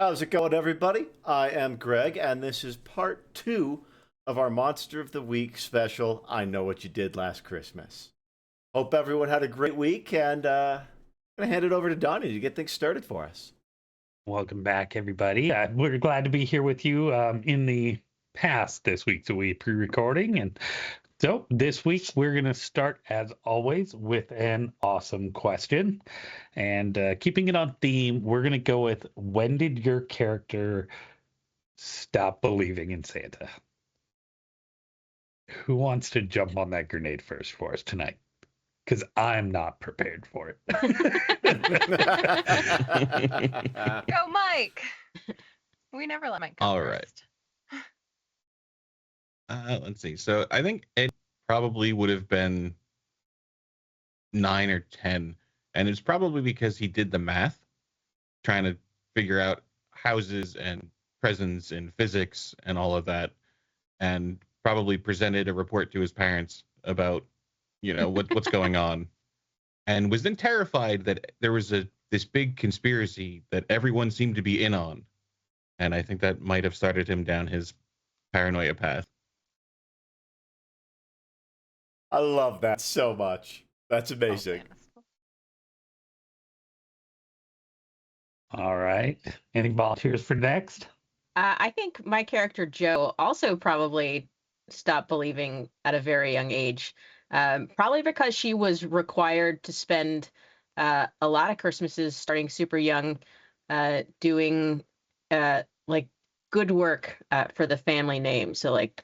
How's it going, everybody? I am Greg, and this is part 2 of our Monster of the Week special, I Know What You Did Last Christmas. Hope everyone had a great week, and I'm going to hand it over to Donnie to get things started for us. Welcome back, everybody. We're glad to be here with you in the past this week. So we pre-recording, and so this week we're going to start, as always, with an awesome question. And keeping it on theme, we're going to go with, when did your character stop believing in Santa? Who wants to jump on that grenade first for us tonight? Because I'm not prepared for it. Go, Mike. We never let Mike go All first. right. Let's see. So I think Ed probably would have been 9 or 10. And it's probably because he did the math, trying to figure out houses and presents and physics and all of that, and probably presented a report to his parents about, what's going on, and was then terrified that there was this big conspiracy that everyone seemed to be in on. And I think that might have started him down his paranoia path. I love that so much. That's amazing. All right. Any volunteers for next? I think my character Joe also probably stopped believing at a very young age. Probably because she was required to spend a lot of Christmases starting super young doing like good work for the family name. So like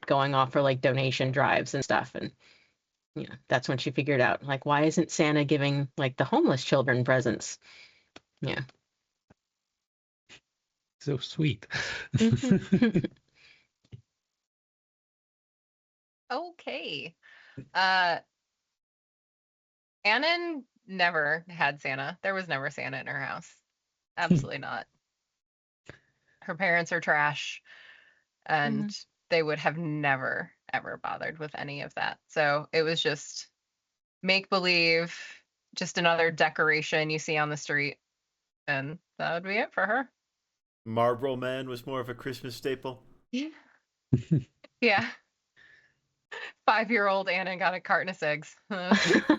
going off for like donation drives and stuff. And that's when she figured out, like, why isn't Santa giving like the homeless children presents? Yeah. So sweet. Okay. Annan never had Santa. There was never Santa in her house. Absolutely not. Her parents are trash, and they would have never, ever bothered with any of that. So it was just make believe, just another decoration you see on the street, and that would be it for her. Marlboro Man was more of a Christmas staple. Yeah. 5-year-old Anna got a carton of cigs. Magical.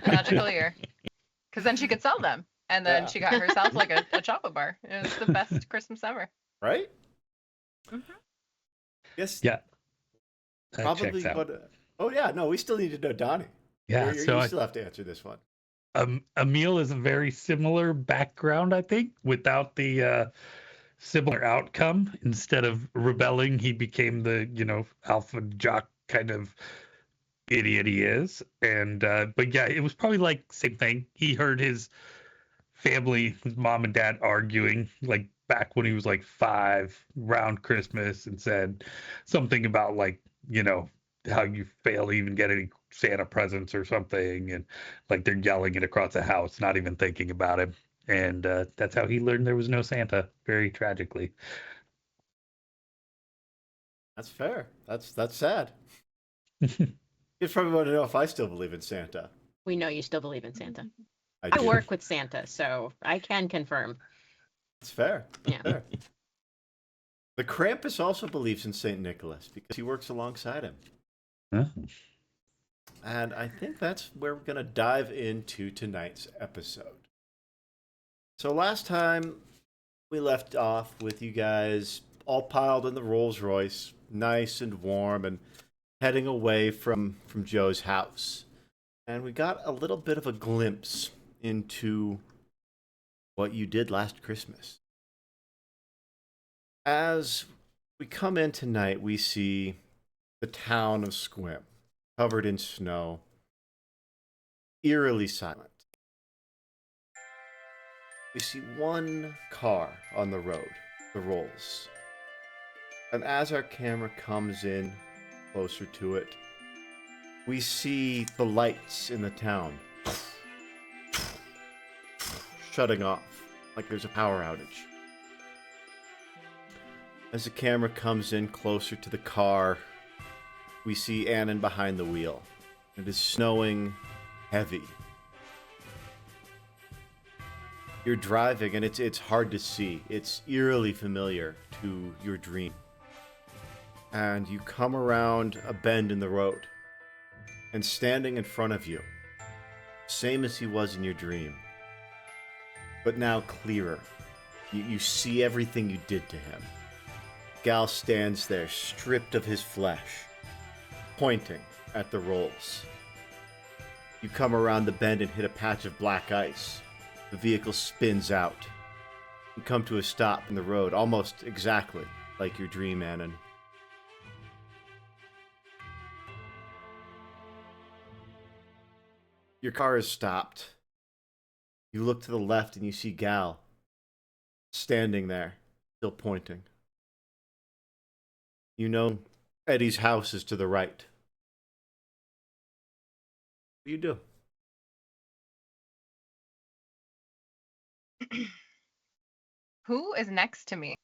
Magical year. Because then she could sell them. And then she got herself like a chocolate bar. It was the best Christmas ever. Right? Mm-hmm. Yes. Yeah. Probably. But, no, we still need to know Donnie. Yeah. You still have to answer this one. Emil is a very similar background, I think, without the similar outcome. Instead of rebelling, he became the, alpha jock kind of idiot he is. And, but yeah, it was probably like same thing. He heard his family, his mom and dad arguing, like back when he was like 5 around Christmas, and said something about like, how you fail to even get any Santa presents or something. And like they're yelling it across the house, not even thinking about him. And that's how he learned there was no Santa, very tragically. That's fair. That's sad. You probably want to know if I still believe in Santa. We know you still believe in Santa. I I work with Santa, so I can confirm. It's fair. Yeah. Fair. The Krampus also believes in St. Nicholas because he works alongside him. Huh? And I think that's where we're going to dive into tonight's episode. So last time we left off with you guys all piled in the Rolls Royce, nice and warm, and heading away from Joe's house. And we got a little bit of a glimpse into what you did last Christmas. As we come in tonight, we see the town of Sequim, covered in snow, eerily silent. We see one car on the road, the Rolls. And as our camera comes in closer to it, we see the lights in the town shutting off, like there's a power outage. As the camera comes in closer to the car, we see Annan behind the wheel. It is snowing heavy. You're driving, and it's hard to see. It's eerily familiar to your dream. And you come around a bend in the road, and standing in front of you, same as he was in your dream, but now clearer. You see everything you did to him. Gal stands there, stripped of his flesh, pointing at the rolls. You come around the bend and hit a patch of black ice. The vehicle spins out. You come to a stop in the road, almost exactly like your dream, Annan. Your car is stopped. You look to the left and you see Gal standing there, still pointing. You know Eddie's house is to the right. What do you do? Who is next to me?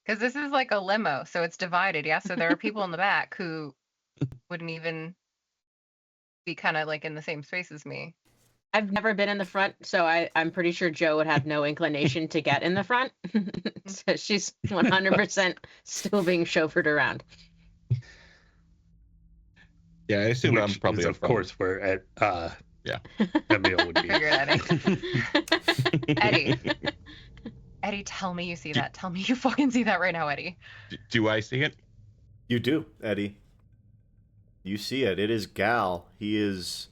Because this is like a limo, so it's divided. Yeah, so there are people in the back who wouldn't even be kind of like in the same space as me. I've never been in the front, so I'm pretty sure Joe would have no inclination to get in the front. So she's 100% still being chauffeured around. Yeah, I assume I'm Which probably is, up of front. course, where Yeah. Emil would be. Figured Eddie. Eddie, tell me you see that. Tell me you fucking see that right now, Eddie. Do I see it? You do, Eddie. You see it. It is Gal. He's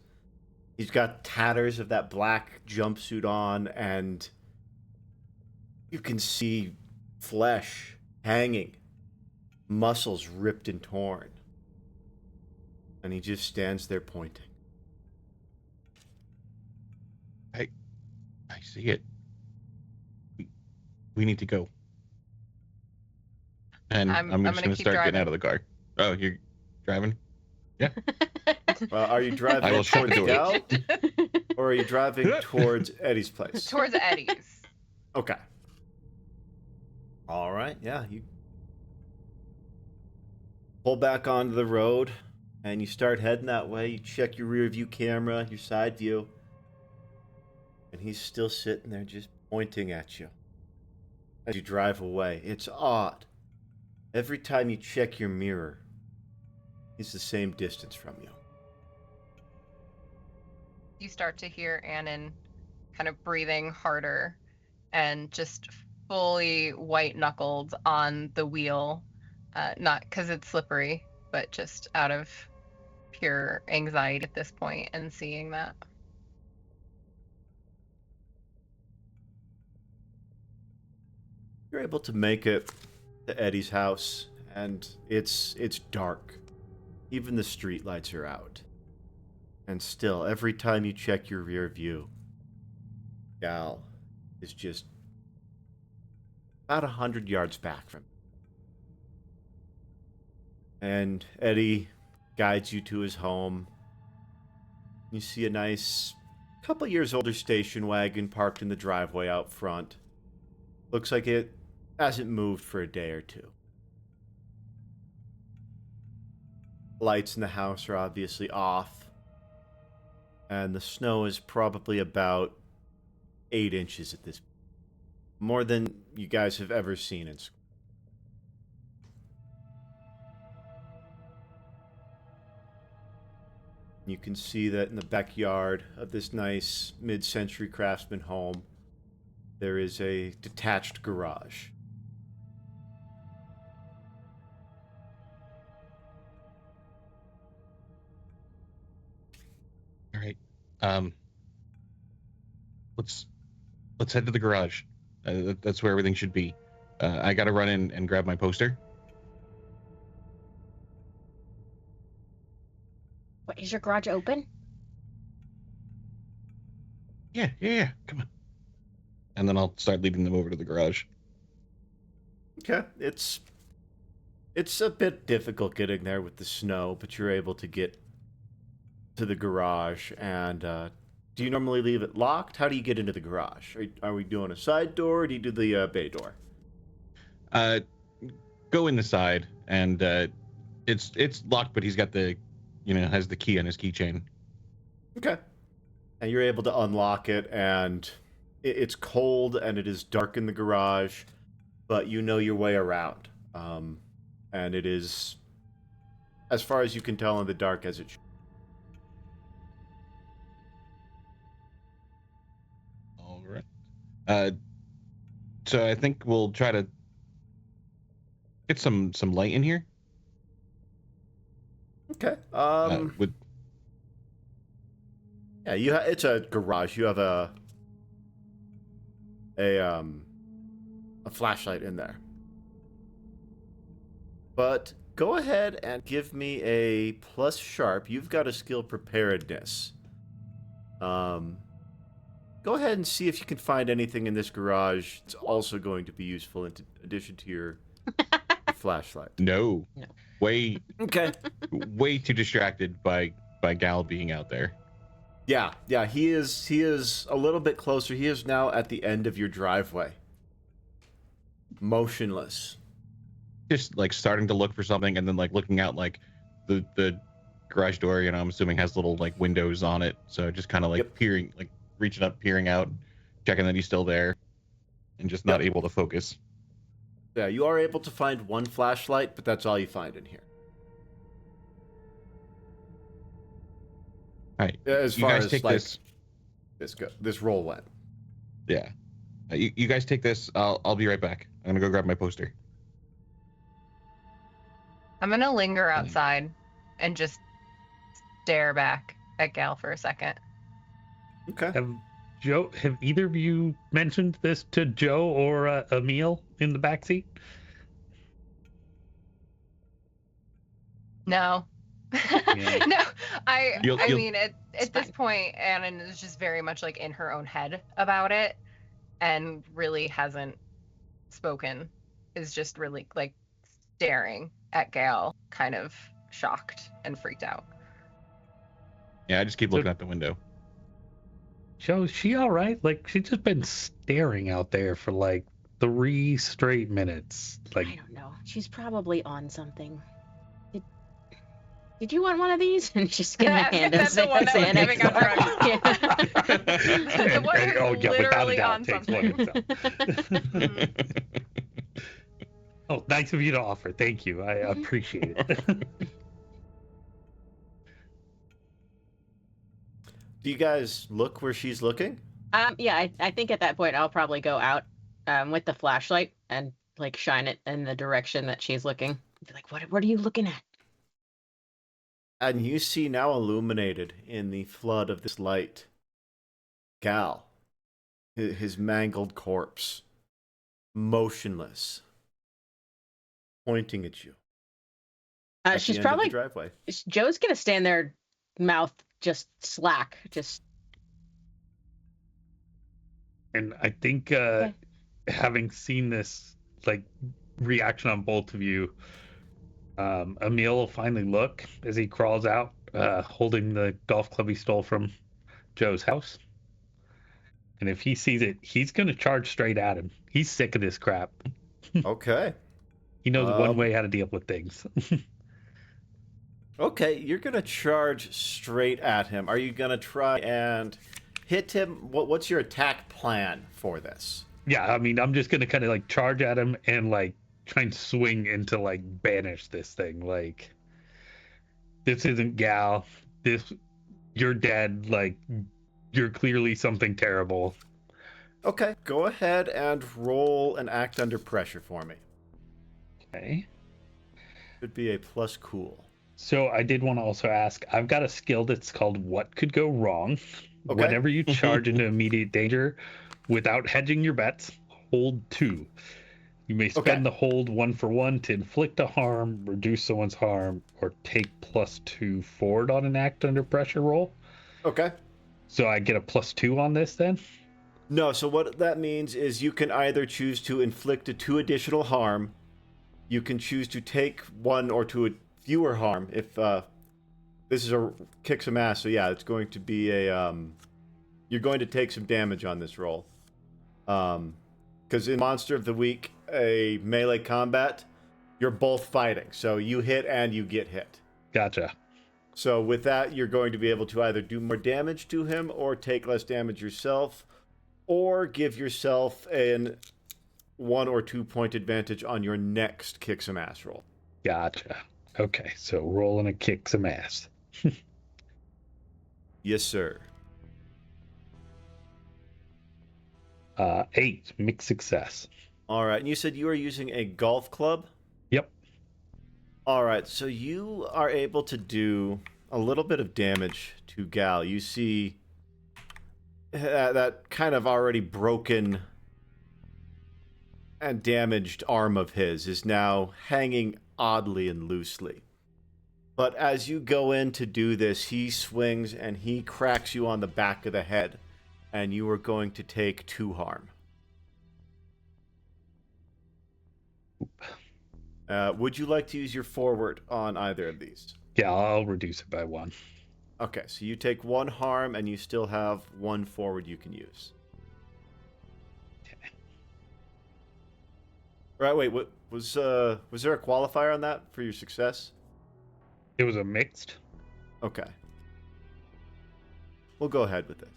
got tatters of that black jumpsuit on, and you can see flesh hanging, muscles ripped and torn. And he just stands there pointing. I see it. We need to go. And I'm just gonna going to keep start driving. getting out of the car. Oh, you're driving? Yeah. Are you driving I will shut towards the door. Gal, or are you driving towards Eddie's place? Towards Eddie's. Okay. All right. Yeah, you pull back onto the road, and you start heading that way. You check your rear view camera, your side view, and he's still sitting there just pointing at you as you drive away. It's odd. Every time you check your mirror, he's the same distance from you. You start to hear Annan kind of breathing harder and just fully white knuckled on the wheel. Not because it's slippery, but just out of pure anxiety at this point and seeing that. You're able to make it to Eddie's house, and it's dark. Even the street lights are out. And still, every time you check your rear view, Gal is just about 100 yards back from you. And Eddie guides you to his home. You see a nice, couple years older station wagon parked in the driveway out front. Looks like it hasn't moved for a day or two. Lights in the house are obviously off. And the snow is probably about 8 inches at this point. More than you guys have ever seen in school. You can see that in the backyard of this nice mid-century craftsman home, there is a detached garage. All right. Let's head to the garage. That's where everything should be. I got to run in and grab my poster. What, is your garage open? Yeah. Come on. And then I'll start leading them over to the garage. Okay, it's a bit difficult getting there with the snow, but you're able to get to the garage. And do you normally leave it locked? How do you get into the garage? Are we doing a side door, or do you do the bay door? Go in the side, and it's locked, but he's got has the key on his keychain. Okay. And you're able to unlock it, and it's cold and it is dark in the garage, but you know your way around. And it is, as far as you can tell in the dark, as it should. All right. So I think we'll try to get some light in here. Okay. With Yeah, it's a garage. You have a flashlight in there. But go ahead and give me a plus sharp. You've got a skill preparedness. Go ahead and see if you can find anything in this garage. It's also going to be useful in addition to your flashlight. no, way Okay. way too distracted by Gal being out there. Yeah, he is a little bit closer. He is now at the end of your driveway. Motionless. Just like starting to look for something, and then like looking out, like the garage door, you know, I'm assuming has little like windows on it, so just kind of like peering, like reaching up, peering out, checking that he's still there, and just not able to focus. Yeah, you are able to find one flashlight, but that's all you find in here. All right, As you far guys as take like this roll went. Yeah, you guys take this. I'll be right back. I'm gonna go grab my poster. I'm gonna linger outside and just stare back at Gal for a second. Okay. Have either of you mentioned this to Joe or Emil in the backseat? No. Yeah. No, You'll- mean, at this point, Anna is just very much like in her own head about it and really hasn't spoken, is just really like staring at Gale, kind of shocked and freaked out. Yeah, I just keep looking out the window. Joe, is she all right? Like, she's just been staring out there for like 3 straight minutes. Like, I don't know. She's probably on something. Did you want one of these? And she's gonna hand us the one that was Xanax. giving out drugs. The one And- who's oh, yeah, without a literally doubt, on takes something. one himself. Oh, nice of you to offer. Thank you. I appreciate it. Do you guys look where she's looking? Yeah, I think at that point I'll probably go out with the flashlight and like shine it in the direction that she's looking. Be like, what are you looking at? And you see now illuminated in the flood of this light, Gal, his mangled corpse, motionless, pointing at you. At She's the end of probably the driveway. Joe's gonna stand there, mouth just slack, just. And I think having seen this like reaction on both of you, Emil will finally look as he crawls out, holding the golf club he stole from Joe's house. And if he sees it, he's going to charge straight at him. He's sick of this crap. Okay. He knows one way how to deal with things. Okay, you're gonna charge straight at him. Are you gonna try and hit him? What's your attack plan for this? Yeah, I mean, I'm just going to kind of like charge at him and like try and swing into like banish this thing. Like, this isn't Gal. You're dead. Like, you're clearly something terrible. Okay, go ahead and roll an act under pressure for me. Okay. Could be a plus cool. So I did want to also ask, I've got a skill that's called What Could Go Wrong. Okay. Whenever you charge into immediate danger, without hedging your bets, hold 2. You may spend the hold 1 for 1 to inflict a harm, reduce someone's harm, or take +2 forward on an act under pressure roll. Okay. So I get a +2 on this then? No, so what that means is you can either choose to inflict a 2 additional harm, you can choose to take 1 or 2 fewer harm if this is a kick some ass. So yeah, it's going to be a you're going to take some damage on this roll. Because in Monster of the Week, a melee combat, you're both fighting. So you hit and you get hit. Gotcha. So with that, you're going to be able to either do more damage to him or take less damage yourself. or give yourself an 1 or 2 point advantage on your next kick some ass roll. Gotcha. Okay, so rolling a kick some ass. Yes, sir. 8, mixed success. All right, and you said you are using a golf club? Yep. All right, so you are able to do a little bit of damage to Gal. You see that kind of already broken and damaged arm of his is now hanging oddly and loosely. But as you go in to do this, he swings and he cracks you on the back of the head, and you are going to take 2 harm. Would you like to use your forward on either of these? Yeah, I'll reduce it by 1. Okay, so you take 1 harm, and you still have 1 forward you can use. Okay. Right, wait, what was there a qualifier on that for your success? It was a mixed. Okay. We'll go ahead with this.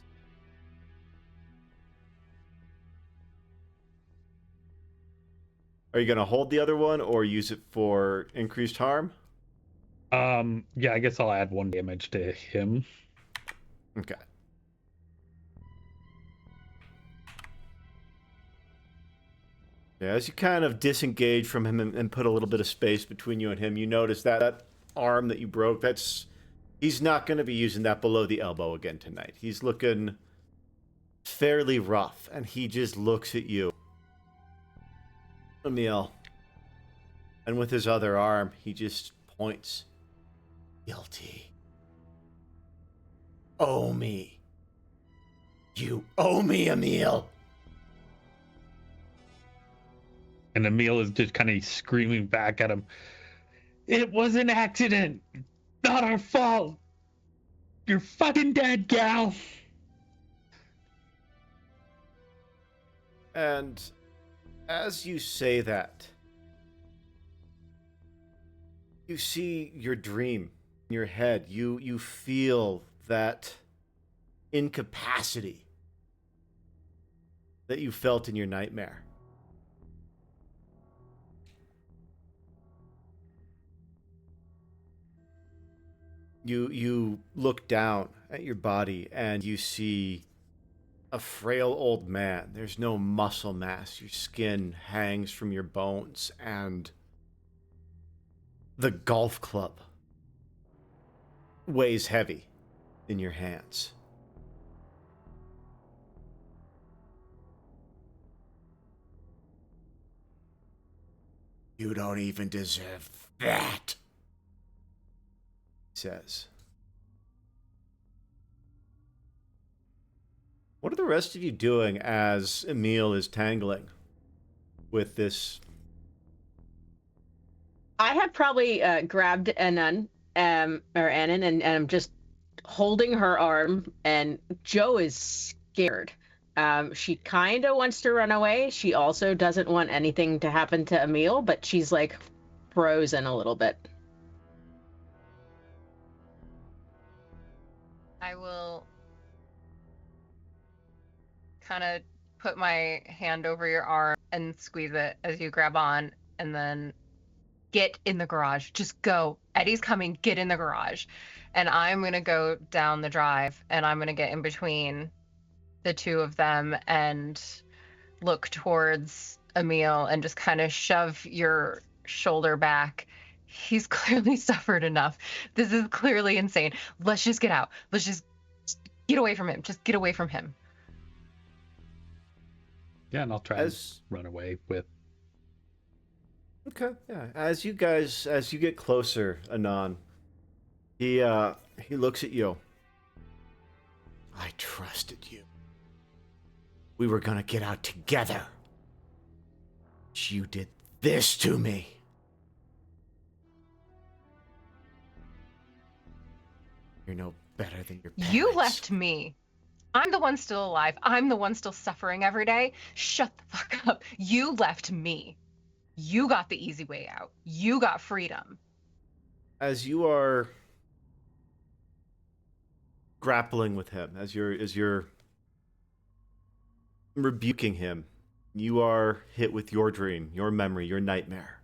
Are you going to hold the other one or use it for increased harm? Yeah, I guess I'll add 1 damage to him. Okay. Yeah, as you kind of disengage from him and put a little bit of space between you and him, you notice that arm that you broke, he's not going to be using that below the elbow again tonight. He's looking fairly rough, and he just looks at you. Emil. And with his other arm, he just points. Guilty. Owe me. You owe me, Emil. And Emil is just kind of screaming back at him. It was an accident. Not our fault. You're fucking dead, Gal. And as you say that, you see your dream in your head. You feel that incapacity that you felt in your nightmare. You look down at your body and you see a frail old man. There's no muscle mass. Your skin hangs from your bones, and the golf club weighs heavy in your hands. You don't even deserve that, he says. What are the rest of you doing as Emil is tangling with this? I have probably grabbed Annan, and I'm just holding her arm, and Joe is scared. She kind of wants to run away. She also doesn't want anything to happen to Emil, but she's like frozen a little bit. I will kind of put my hand over your arm and squeeze it as you grab on, and then get in the garage. Just go. Eddie's coming. Get in the garage. And I'm going to go down the drive, and I'm going to get in between the two of them and look towards Emil and just kind of shove your shoulder back. He's clearly suffered enough. This is clearly insane. Let's just get out. Let's just get away from him. Just get away from him. Yeah, and I'll try and run away with. Okay, yeah. As you get closer, Anon, he looks at you. I trusted you. We were gonna get out together. You did this to me. You're no better than your parents. You left me. I'm the one still alive. I'm the one still suffering every day. Shut the fuck up. You left me. You got the easy way out. You got freedom. As you are grappling with him, as you're rebuking him. You are hit with your dream, your memory, your nightmare.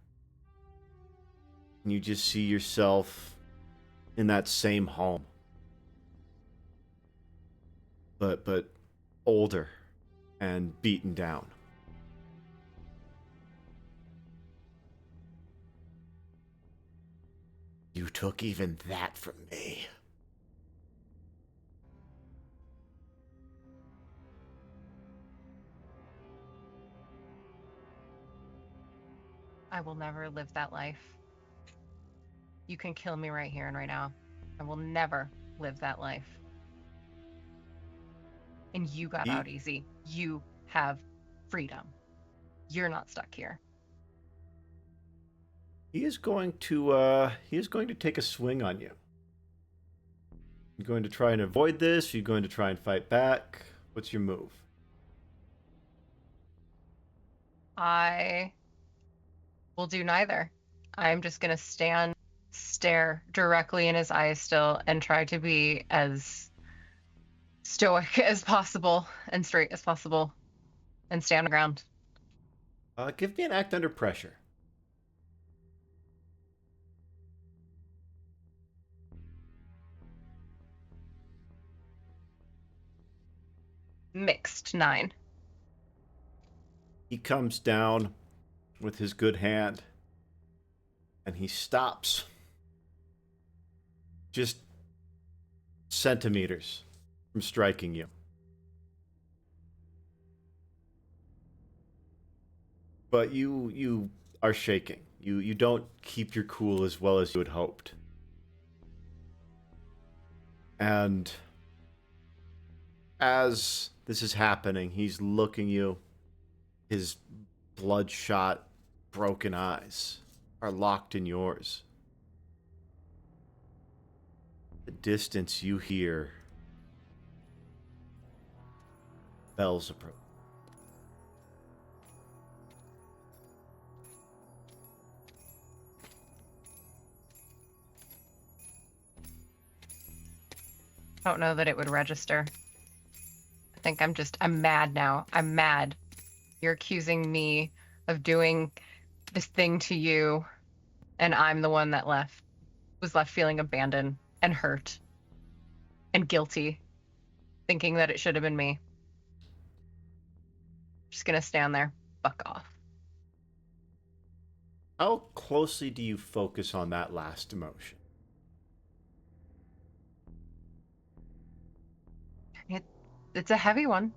And you just see yourself in that same home. But older and beaten down. You took even that from me. I will never live that life. You can kill me right here and right now. I will never live that life. And you got out easy. You have freedom. You're not stuck here. He is going to take a swing on you. You going to try and avoid this? Are you going to try and fight back? What's your move? I will do neither. I'm just going to stare directly in his eyes still, and try to be as stoic as possible and straight as possible and stand on the ground. Give me an act under pressure. Mixed 9. He comes down with his good hand and he stops just centimeters from striking you. But you are shaking. You don't keep your cool as well as you had hoped. And as this is happening, he's looking you. His bloodshot, broken eyes are locked in yours. The distance you hear bells approach. I don't know that it would register. I think I'm mad now. I'm mad. You're accusing me of doing this thing to you, and I'm the one that was left feeling abandoned and hurt and guilty, thinking that it should have been me. Just gonna stand there. Fuck off. How closely do you focus on that last emotion? It's a heavy one.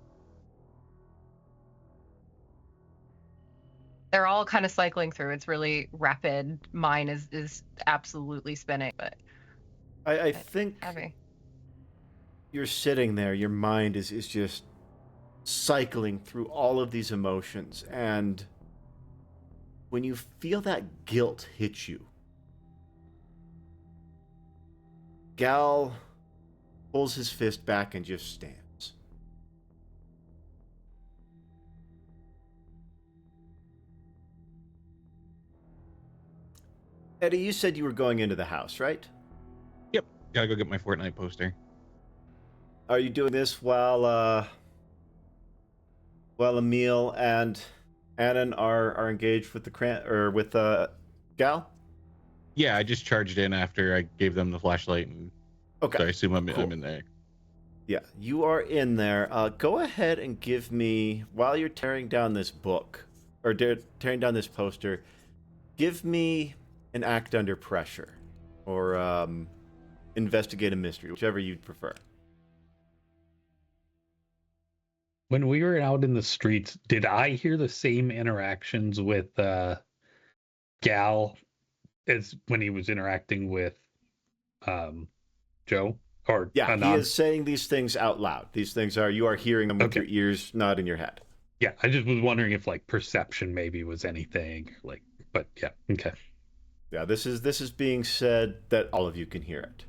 They're all kind of cycling through. It's really rapid. Mine is absolutely spinning, but I think heavy. You're sitting there, your mind is just cycling through all of these emotions, and when you feel that guilt hit you, Gal pulls his fist back and just stands. Eddie, you said you were going into the house, right? Yep. Gotta go get my Fortnite poster. Are you doing this while Emil and Annan are engaged with Gal? Yeah, I just charged in after I gave them the flashlight, and Okay. so I assume I'm Cool. in there. Yeah, you are in there. Go ahead and give me, while you're tearing down this book, or tearing down this poster, give me an act under pressure, or investigate a mystery, whichever you'd prefer. When we were out in the streets, did I hear the same interactions with Gal as when he was interacting with Joe? Or Yeah, Anand? he is saying these things out loud. These things you are hearing them with Okay. your ears, not in your head. Yeah, I just was wondering if like perception maybe was anything, like, but yeah, okay. Yeah, this is being said that all of you can hear it.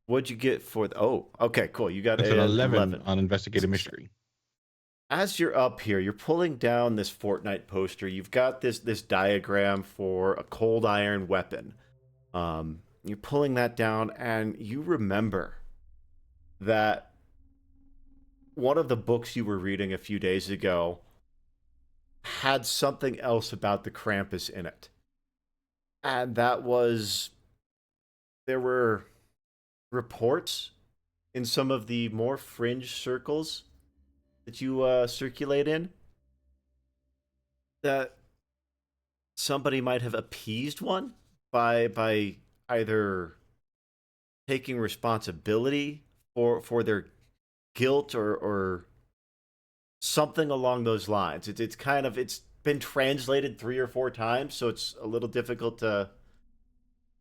What'd you get for the... Oh, okay, cool. You got That's an an 11 11. on investigate a mystery. As you're up here, you're pulling down this Fortnite poster. You've got this diagram for a cold iron weapon. You're pulling that down, and you remember that one of the books you were reading a few days ago had something else about the Krampus in it. And that was, there were reports in some of the more fringe circles that you circulate in that somebody might have appeased one by either taking responsibility for their guilt or something along those lines. It's kind of, it's been translated 3 or 4 times, so it's a little difficult to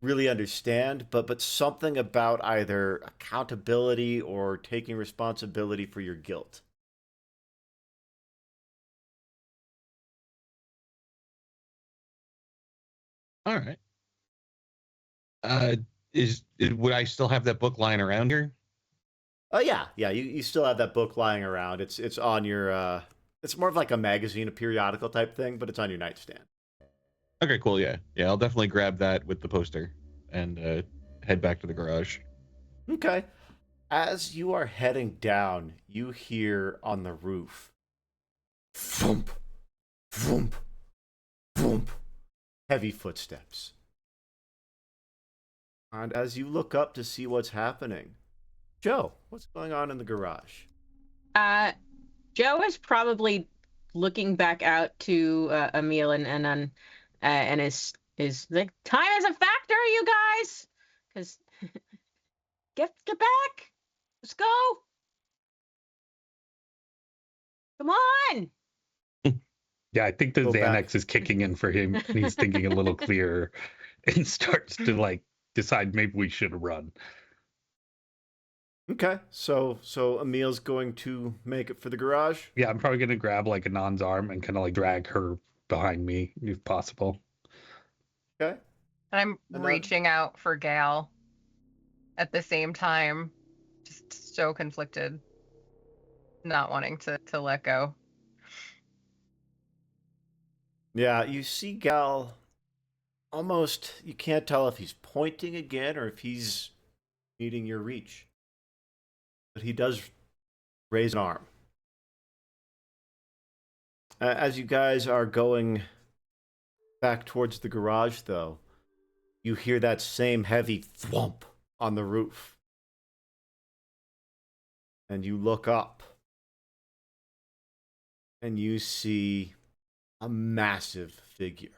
really understand, but something about either accountability or taking responsibility for your guilt. All right. Uh, would I still have that book lying around here? Oh yeah, you still have that book lying around. It's on your it's more of like a magazine, a periodical type thing, but it's on your nightstand. Okay, cool. Yeah, I'll definitely grab that with the poster and head back to the garage. Okay. As you are heading down, you hear on the roof, thump, thump, thump, heavy footsteps. And as you look up to see what's happening, Joe, what's going on in the garage? Joe is probably looking back out to Emil and is like, time is a factor, you guys, because get back, let's go, come on. Yeah, I think the Go back. Xanax is kicking in for him, and he's thinking a little clearer, and starts to like decide maybe we should run. Okay, so Emil's going to make it for the garage. Yeah, I'm probably gonna grab like Anon's arm and kind of like drag her behind me if possible. Okay. And I'm Anon. reaching out for Gal at the same time, just so conflicted, not wanting to let go. Yeah, you see Gal almost, you can't tell if he's pointing again or if he's meeting your reach. But he does raise an arm. As you guys are going back towards the garage, though, you hear that same heavy thwomp on the roof. And you look up. And you see a massive figure.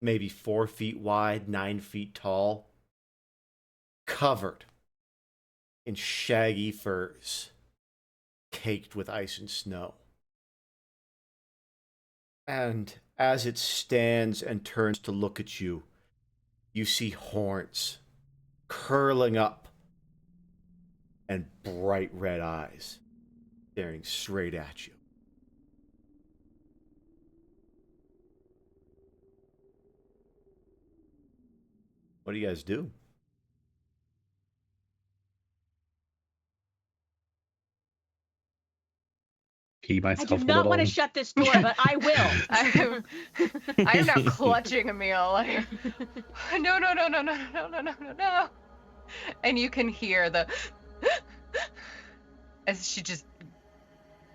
Maybe 4 feet wide, 9 feet tall. Covered in shaggy furs. Caked with ice and snow. And as it stands and turns to look at you, you see horns curling up and bright red eyes staring straight at you. What do you guys do? Pee I myself do a not little. want to shut this door, but I will. I am now clutching Emil, like, no, no, no, no, no, no, no, no, no, no. And you can hear the as she just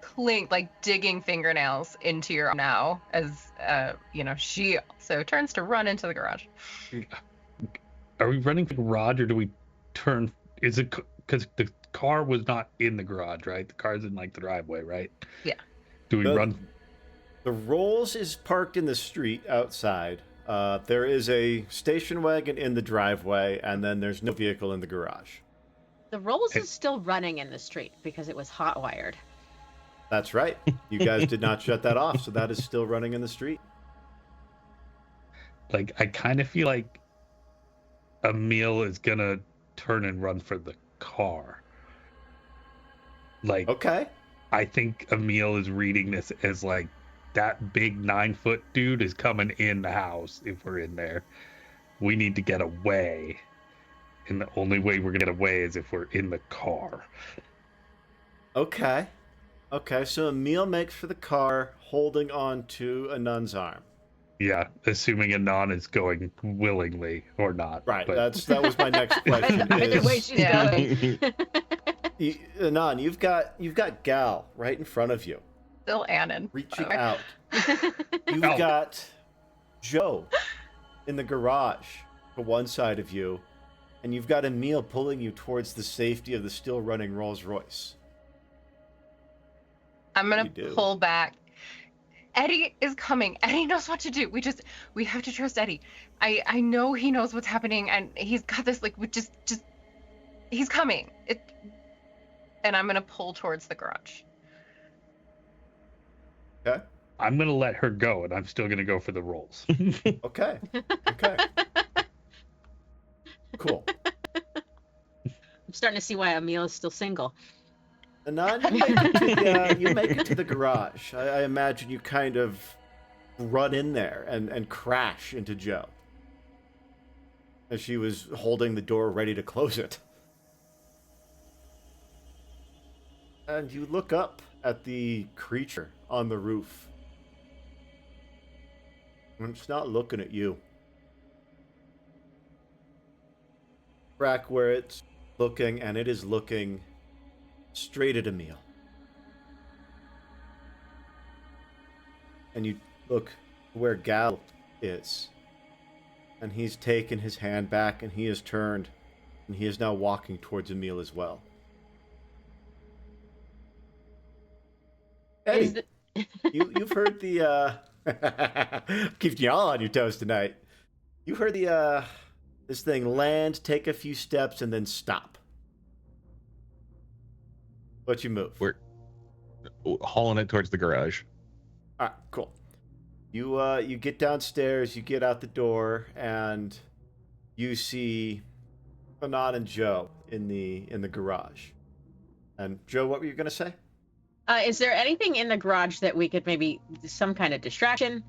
clink, like digging fingernails into your arm now, as she also turns to run into the garage. Are we running for the garage or do we turn? Is it because the car was not in the garage, right? The car's in like the driveway, right? Yeah. Do we run? The Rolls is parked in the street outside. There is a station wagon in the driveway, and then there's no vehicle in the garage. The Rolls is still running in the street because it was hot wired. That's right. You guys did not shut that off, so that is still running in the street. Like, I kind of feel like Emil is gonna turn and run for the car. Like, Okay. I think Emil is reading this as like that big 9-foot dude is coming in the house. If we're in there, we need to get away, and the only way we're gonna get away is if we're in the car. Okay, so Emil makes for the car, holding on to Anun's arm. Yeah, assuming Anon is going willingly or not. Right. But That was my next question. Either way Is she's Yeah. going. Anon, you've got Gal right in front of you, Still Annan. reaching Okay. out. You've Oh. got Joe in the garage to one side of you, and you've got Emil pulling you towards the safety of the still running Rolls Royce. I'm gonna You do. pull back. Eddie is coming. Eddie knows what to do. We have to trust Eddie. I know he knows what's happening, and he's got this. Like, we just he's coming. And I'm gonna pull towards the garage. Okay. I'm going to let her go, and I'm still going to go for the rolls. Okay. Okay. Cool. I'm starting to see why Emil is still single. Anon, you make it to the garage. I imagine you kind of run in there and crash into Joe as she was holding the door ready to close it. And you look up at the creature on the roof. And it's not looking at you. Back where it's looking, and it is looking straight at Emil. And you look where Gal is. And he's taken his hand back, and he has turned, and he is now walking towards Emil as well. Eddie, you've heard the keeps you all on your toes tonight. You heard the this thing land, take a few steps, and then stop. But you move. We're hauling it towards the garage. All right, cool. You get downstairs, you get out the door, and you see Anon and Joe in the garage. And Joe, what were you gonna say? Is there anything in the garage that we could maybe some kind of distraction?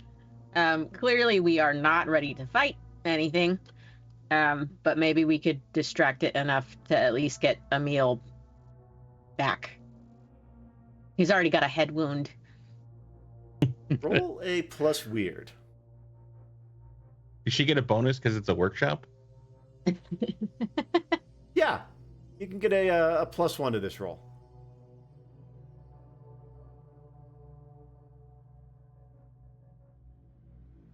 Clearly, we are not ready to fight anything, but maybe we could distract it enough to at least get Emil back. He's already got a head wound. Roll a plus weird. Does she get a bonus because it's a workshop? Yeah, you can get a +1 to this roll.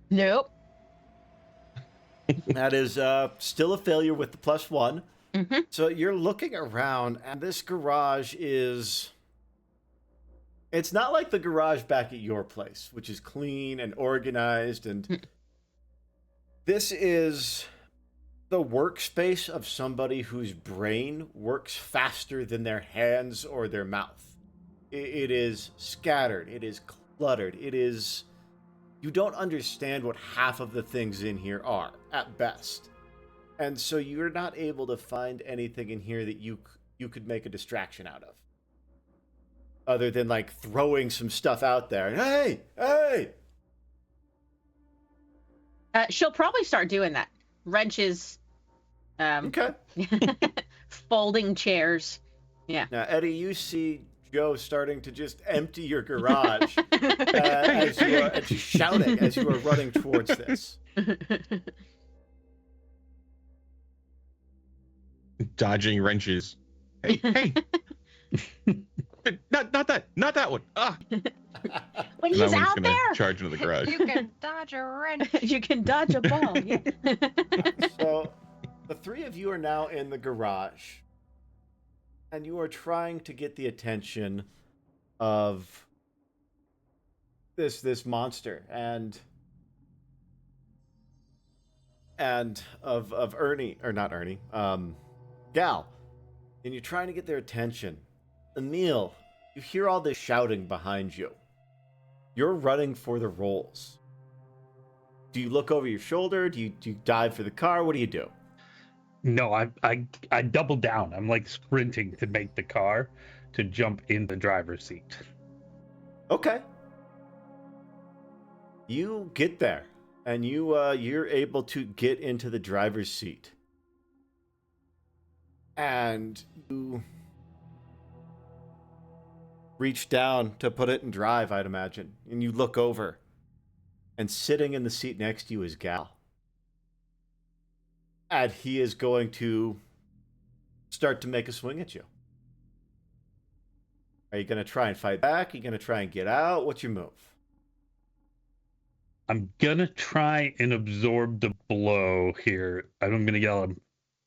Nope. That is still a failure with the +1. Mm-hmm. So you're looking around, and this garage is... It's not like the garage back at your place, which is clean and organized, and this is the workspace of somebody whose brain works faster than their hands or their mouth. It is scattered. It is cluttered. It is... You don't understand what half of the things in here are, at best. And so you're not able to find anything in here that you could make a distraction out of. Other than, like, throwing some stuff out there. Hey! Hey! She'll probably start doing that. Wrenches, Okay. folding chairs. Yeah. Now, Eddie, you see Joe starting to just empty your garage as you are and she's shouting as you are running towards this. Dodging wrenches. Hey, hey. not that one. Ah. When And he's that one's out gonna there, charge into the garage. You can dodge a wrench. you can dodge a ball. Yeah. So, the three of you are now in the garage, and you are trying to get the attention of this monster and of Ernie, or not Ernie, Gal, and you're trying to get their attention. Emil, you hear all this shouting behind you. You're running for the rolls. Do you look over your shoulder? Do you dive for the car? What do you do? No, I double down. I'm like sprinting to make the car to jump in the driver's seat. Okay. You get there, and you're able to get into the driver's seat. And you reach down to put it in drive, I'd imagine. And you look over. And sitting in the seat next to you is Gal. And he is going to start to make a swing at you. Are you going to try and fight back? Are you going to try and get out? What's your move? I'm gonna try and absorb the blow here. I'm gonna yell,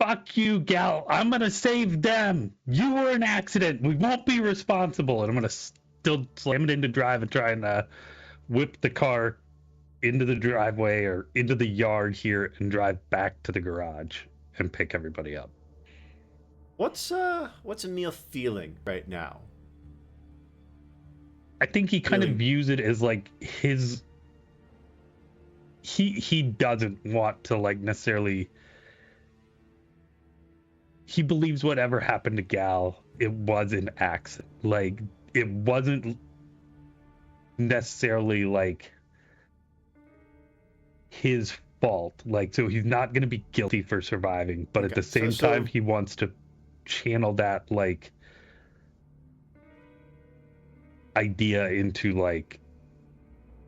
"Fuck you, Gal! I'm gonna save them. You were an accident. We won't be responsible." And I'm gonna still slam it into drive and try and whip the car into the driveway or into the yard here and drive back to the garage and pick everybody up. What's Emil feeling right now? I think he kind of views it as like his. He doesn't want to like necessarily. He believes whatever happened to Gal, it was an accident. Like it wasn't necessarily like his fault. Like so, he's not going to be guilty for surviving, but at the same time, he wants to channel that like idea into like.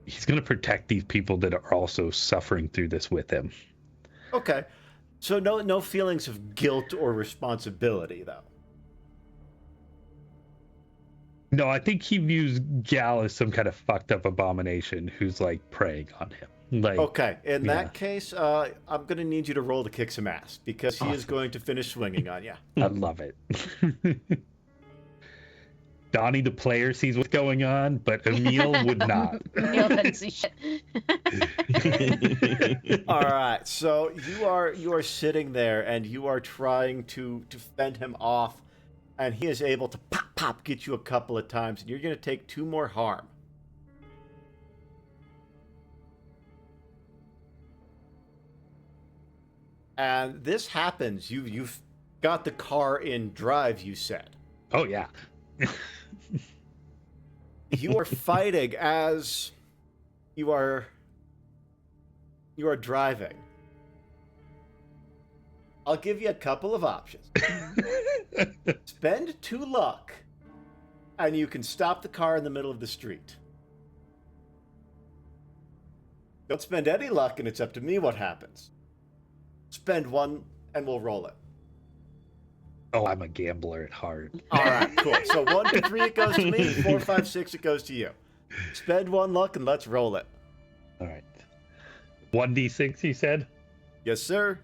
He's going to protect these people that are also suffering through this with him. Okay. So no feelings of guilt or responsibility, though. No, I think he views Gal as some kind of fucked up abomination who's like preying on him. Like, okay. In that case, I'm going to need you to roll to kick some ass because he is going to finish swinging on you. I love it. Donnie, the player, sees what's going on, but Emil would not. Emil doesn't see shit. All right, so you are sitting there and you are trying to fend him off, and he is able to pop get you a couple of times, and you're going to take 2 more harm. And this happens. You've got the car in drive. You said. Oh yeah. You are fighting as you are driving. I'll give you a couple of options. Spend 2 luck, and you can stop the car in the middle of the street. Don't spend any luck, and it's up to me what happens. Spend 1, and we'll roll it. Oh, I'm a gambler at heart. All right, cool. So 1 to 3, it goes to me. 4, 5, 6, it goes to you. Spend 1 luck, and let's roll it. All right. 1d6, you said? Yes, sir.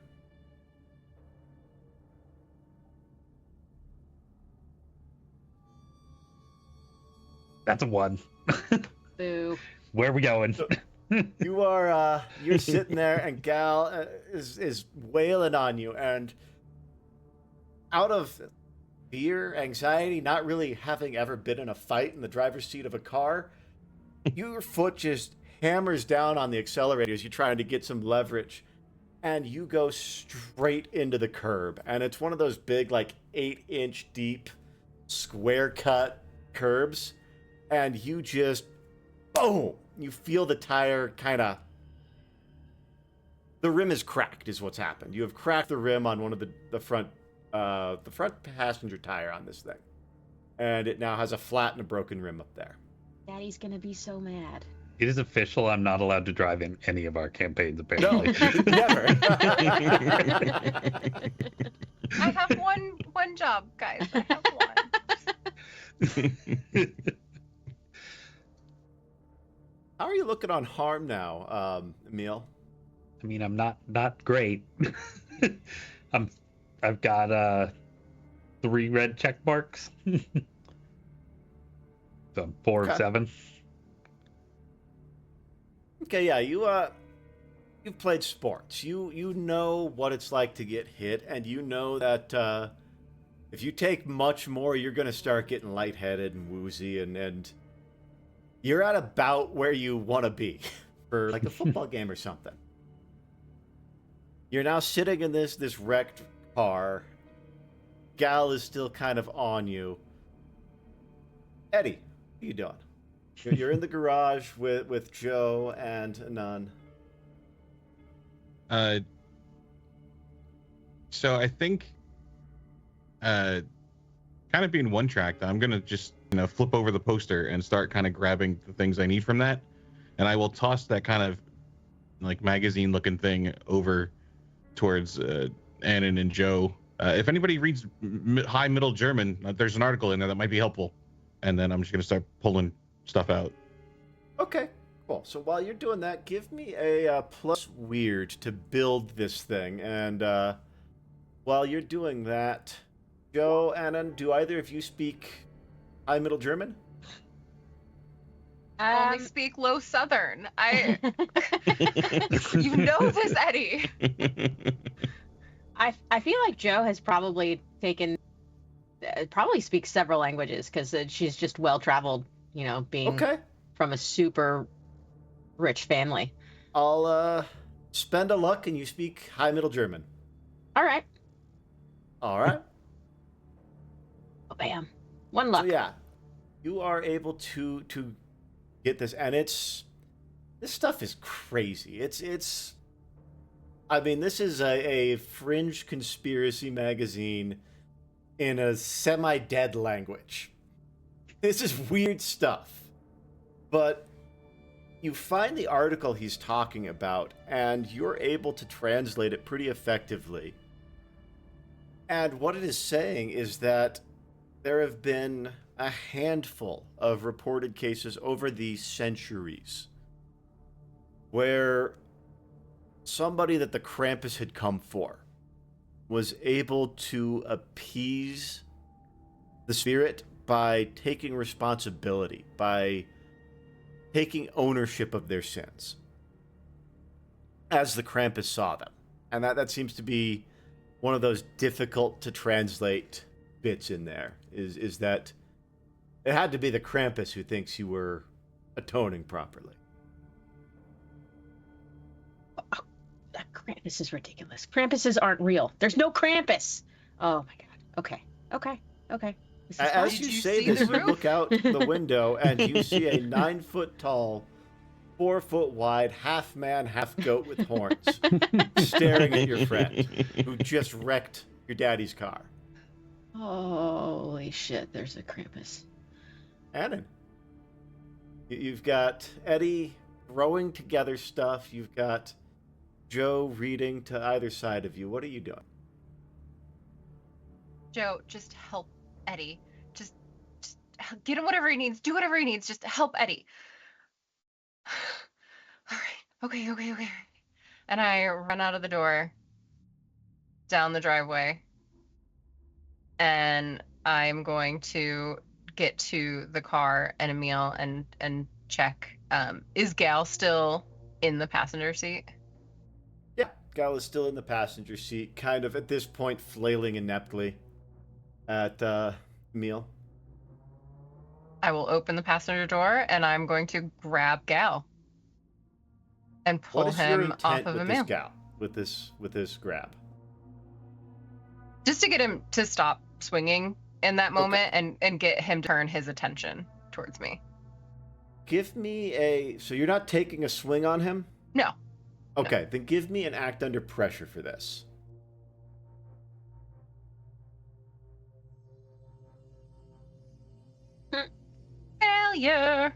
That's a 1. Boo. Where are we going? So, you're sitting there, and Gal is wailing on you, and out of fear, anxiety, not really having ever been in a fight in the driver's seat of a car, your foot just hammers down on the accelerator as you're trying to get some leverage, and you go straight into the curb. And it's one of those big, like 8-inch deep, square cut curbs, and you just boom. You feel the tire kind of. The rim is cracked, is what's happened. You have cracked the rim on one of the front passenger tire on this thing, and it now has a flat and a broken rim up there. Daddy's gonna be so mad. It is official. I'm not allowed to drive in any of our campaigns, apparently. No, never. I have one job, guys. I have one. How are you looking on harm now, Emil? I mean, I'm not great. I've got 3 red check marks. So I'm 4 of 7. Okay, yeah, you've played sports. You know what it's like to get hit, and you know that if you take much more, you're going to start getting lightheaded and woozy, and you're at about where you want to be for like a football game or something. You're now sitting in this wrecked car. Gal is still kind of on you. Eddie, what are you doing? You're in the garage with Joe and Anan. So I think, kind of being one track, I'm gonna just flip over the poster and start kind of grabbing the things I need from that, and I will toss that kind of like magazine-looking thing over towards Annan and Joe. If anybody reads High Middle German, there's an article in there that might be helpful. And then I'm just gonna start pulling stuff out. Okay, cool. So while you're doing that, give me a plus weird to build this thing. And while you're doing that, Joe, Annan, do either of you speak High Middle German? Only speak low Southern. You know this, Eddie. I feel like Joe has probably speaks several languages because she's just well traveled, being Okay. from a super rich family. I'll spend a luck and you speak High Middle German. All right. All right. Oh, bam. One luck. So yeah, you are able to get this, and this stuff is crazy. It's. I mean, this is a fringe conspiracy magazine in a semi-dead language. This is weird stuff, but you find the article he's talking about, and you're able to translate it pretty effectively. And what it is saying is that there have been a handful of reported cases over the centuries where somebody that the Krampus had come for was able to appease the spirit by taking responsibility, by taking ownership of their sins, as the Krampus saw them. And that seems to be one of those difficult to translate bits in there, is that it had to be the Krampus who thinks you were atoning properly. That Krampus is ridiculous. Krampuses aren't real. There's no Krampus. Oh my god. Okay. This is As Did you you say see this, the you roof? look out the window and you see a 9-foot tall, 4-foot wide, half man, half goat with horns staring at your friend who just wrecked your daddy's car. Holy shit, there's a Krampus. Annan. You've got Eddie throwing together stuff. You've got Joe reading to either side of you. What are you doing? Joe, just help Eddie. Just get him whatever he needs. Do whatever he needs. Just help Eddie. All right. Okay. And I run out of the door, down the driveway, and I'm going to get to the car and Emil and check. Is Gal still in the passenger seat? Yeah, Gal is still in the passenger seat, kind of at this point flailing ineptly at Emil. I will open the passenger door and I'm going to grab Gal and What pull is your him off intent of with Emil. this Gal? With this grab? Just to get him to stop swinging in that moment and get him to turn his attention towards me. Give me so you're not taking a swing on him? No. Okay, then give me an act under pressure for this. Failure.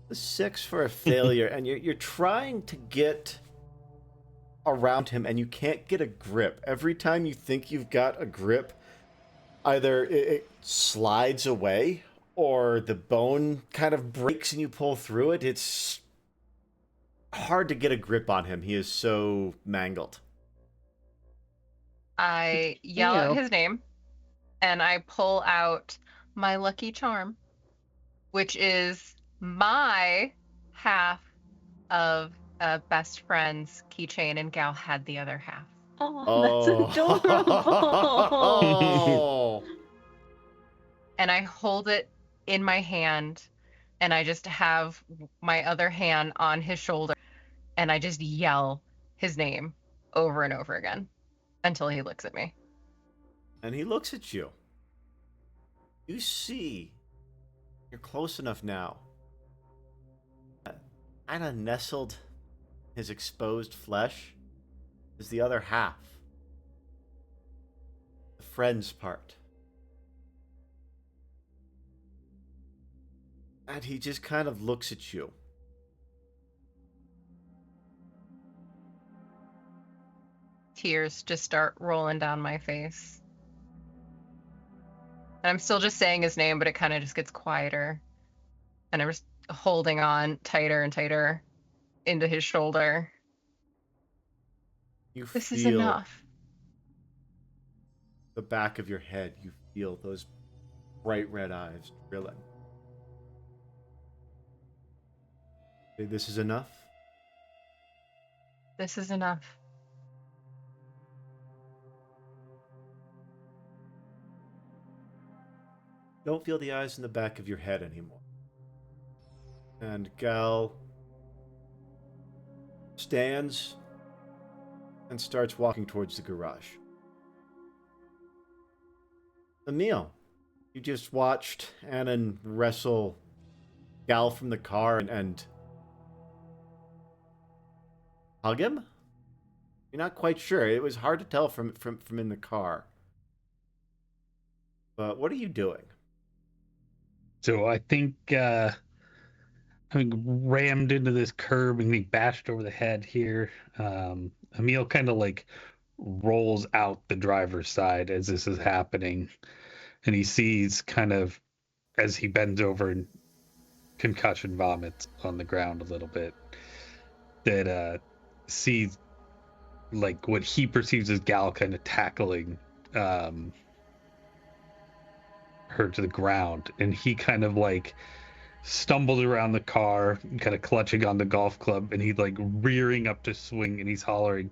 A 6 for a failure, and you're trying to get around him, and you can't get a grip. Every time you think you've got a grip, either it slides away, or the bone kind of breaks and you pull through it. It's hard to get a grip on him. He is so mangled. I yell out Ew. his name and I pull out my lucky charm, which is my half of a best friend's keychain, and Gal had the other half. Oh, that's adorable. Oh. And I hold it in my hand and I just have my other hand on his shoulder and I just yell his name over and over again until he looks at me. And he looks at you. You see, you're close enough now. Kind of nestled his exposed flesh is the other half. The friend's part. And he just kind of looks at you. tears just start rolling down my face. And I'm still just saying his name, but it kind of just gets quieter. And I'm just holding on tighter and tighter into his shoulder. You This is feel enough. the back of your head. You feel those bright red eyes drilling. Okay, this is enough. This is enough. Don't feel the eyes in the back of your head anymore. And Gal stands and starts walking towards the garage. Emil, you just watched Annan wrestle Gal from the car and hug him? You're not quite sure. It was hard to tell from in the car. But what are you doing? So I think having rammed into this curb and being bashed over the head here, Emil kind of like rolls out the driver's side as this is happening, and he sees kind of as he bends over and concussion vomits on the ground a little bit, that sees like what he perceives as Gal kind of tackling her to the ground, and he kind of like stumbles around the car, kind of clutching on the golf club, and he's like rearing up to swing, and he's hollering,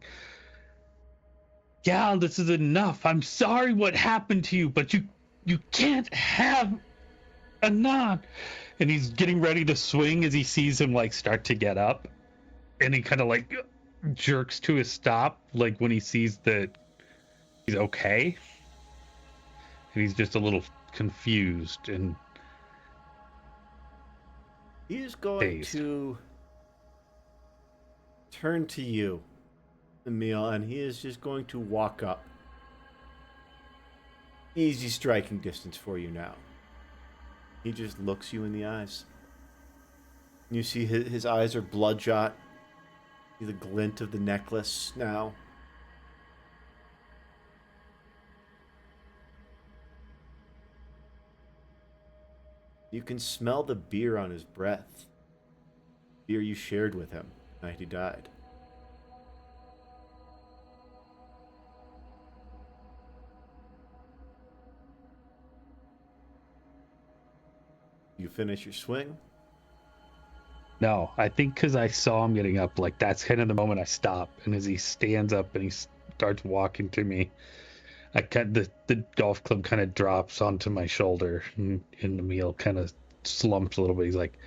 "Gal, this is enough. I'm sorry what happened to you, but you can't have Anon." And he's getting ready to swing as he sees him like start to get up, and he kind of like jerks to a stop, like when he sees that he's okay, and he's just a little confused and He is going dazed. to turn to you, Emil, and he is just going to walk up. Easy striking distance for you now. He just looks you in the eyes. You see his eyes are bloodshot. You see the glint of the necklace now. You can smell the beer on his breath. Beer you shared with him the night he died. You finish your swing. No, I think because I saw him getting up, like that's kind of the moment I stop. And as he stands up and he starts walking to me, I the golf club kind of drops onto my shoulder, and Emil kind of slumps a little bit. He's like,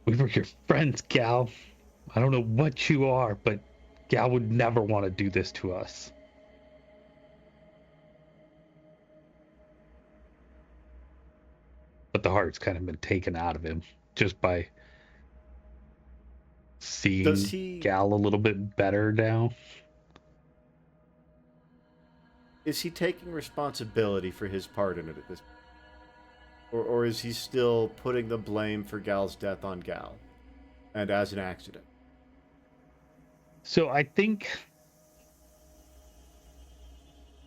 "We were your friends, Gal. I don't know what you are, but Gal would never want to do this to us." But the heart's kind of been taken out of him just by Does seeing he Gal a little bit better now. is he taking responsibility for his part in it at this point? Or is he still putting the blame for Gal's death on Gal and as an accident? So I think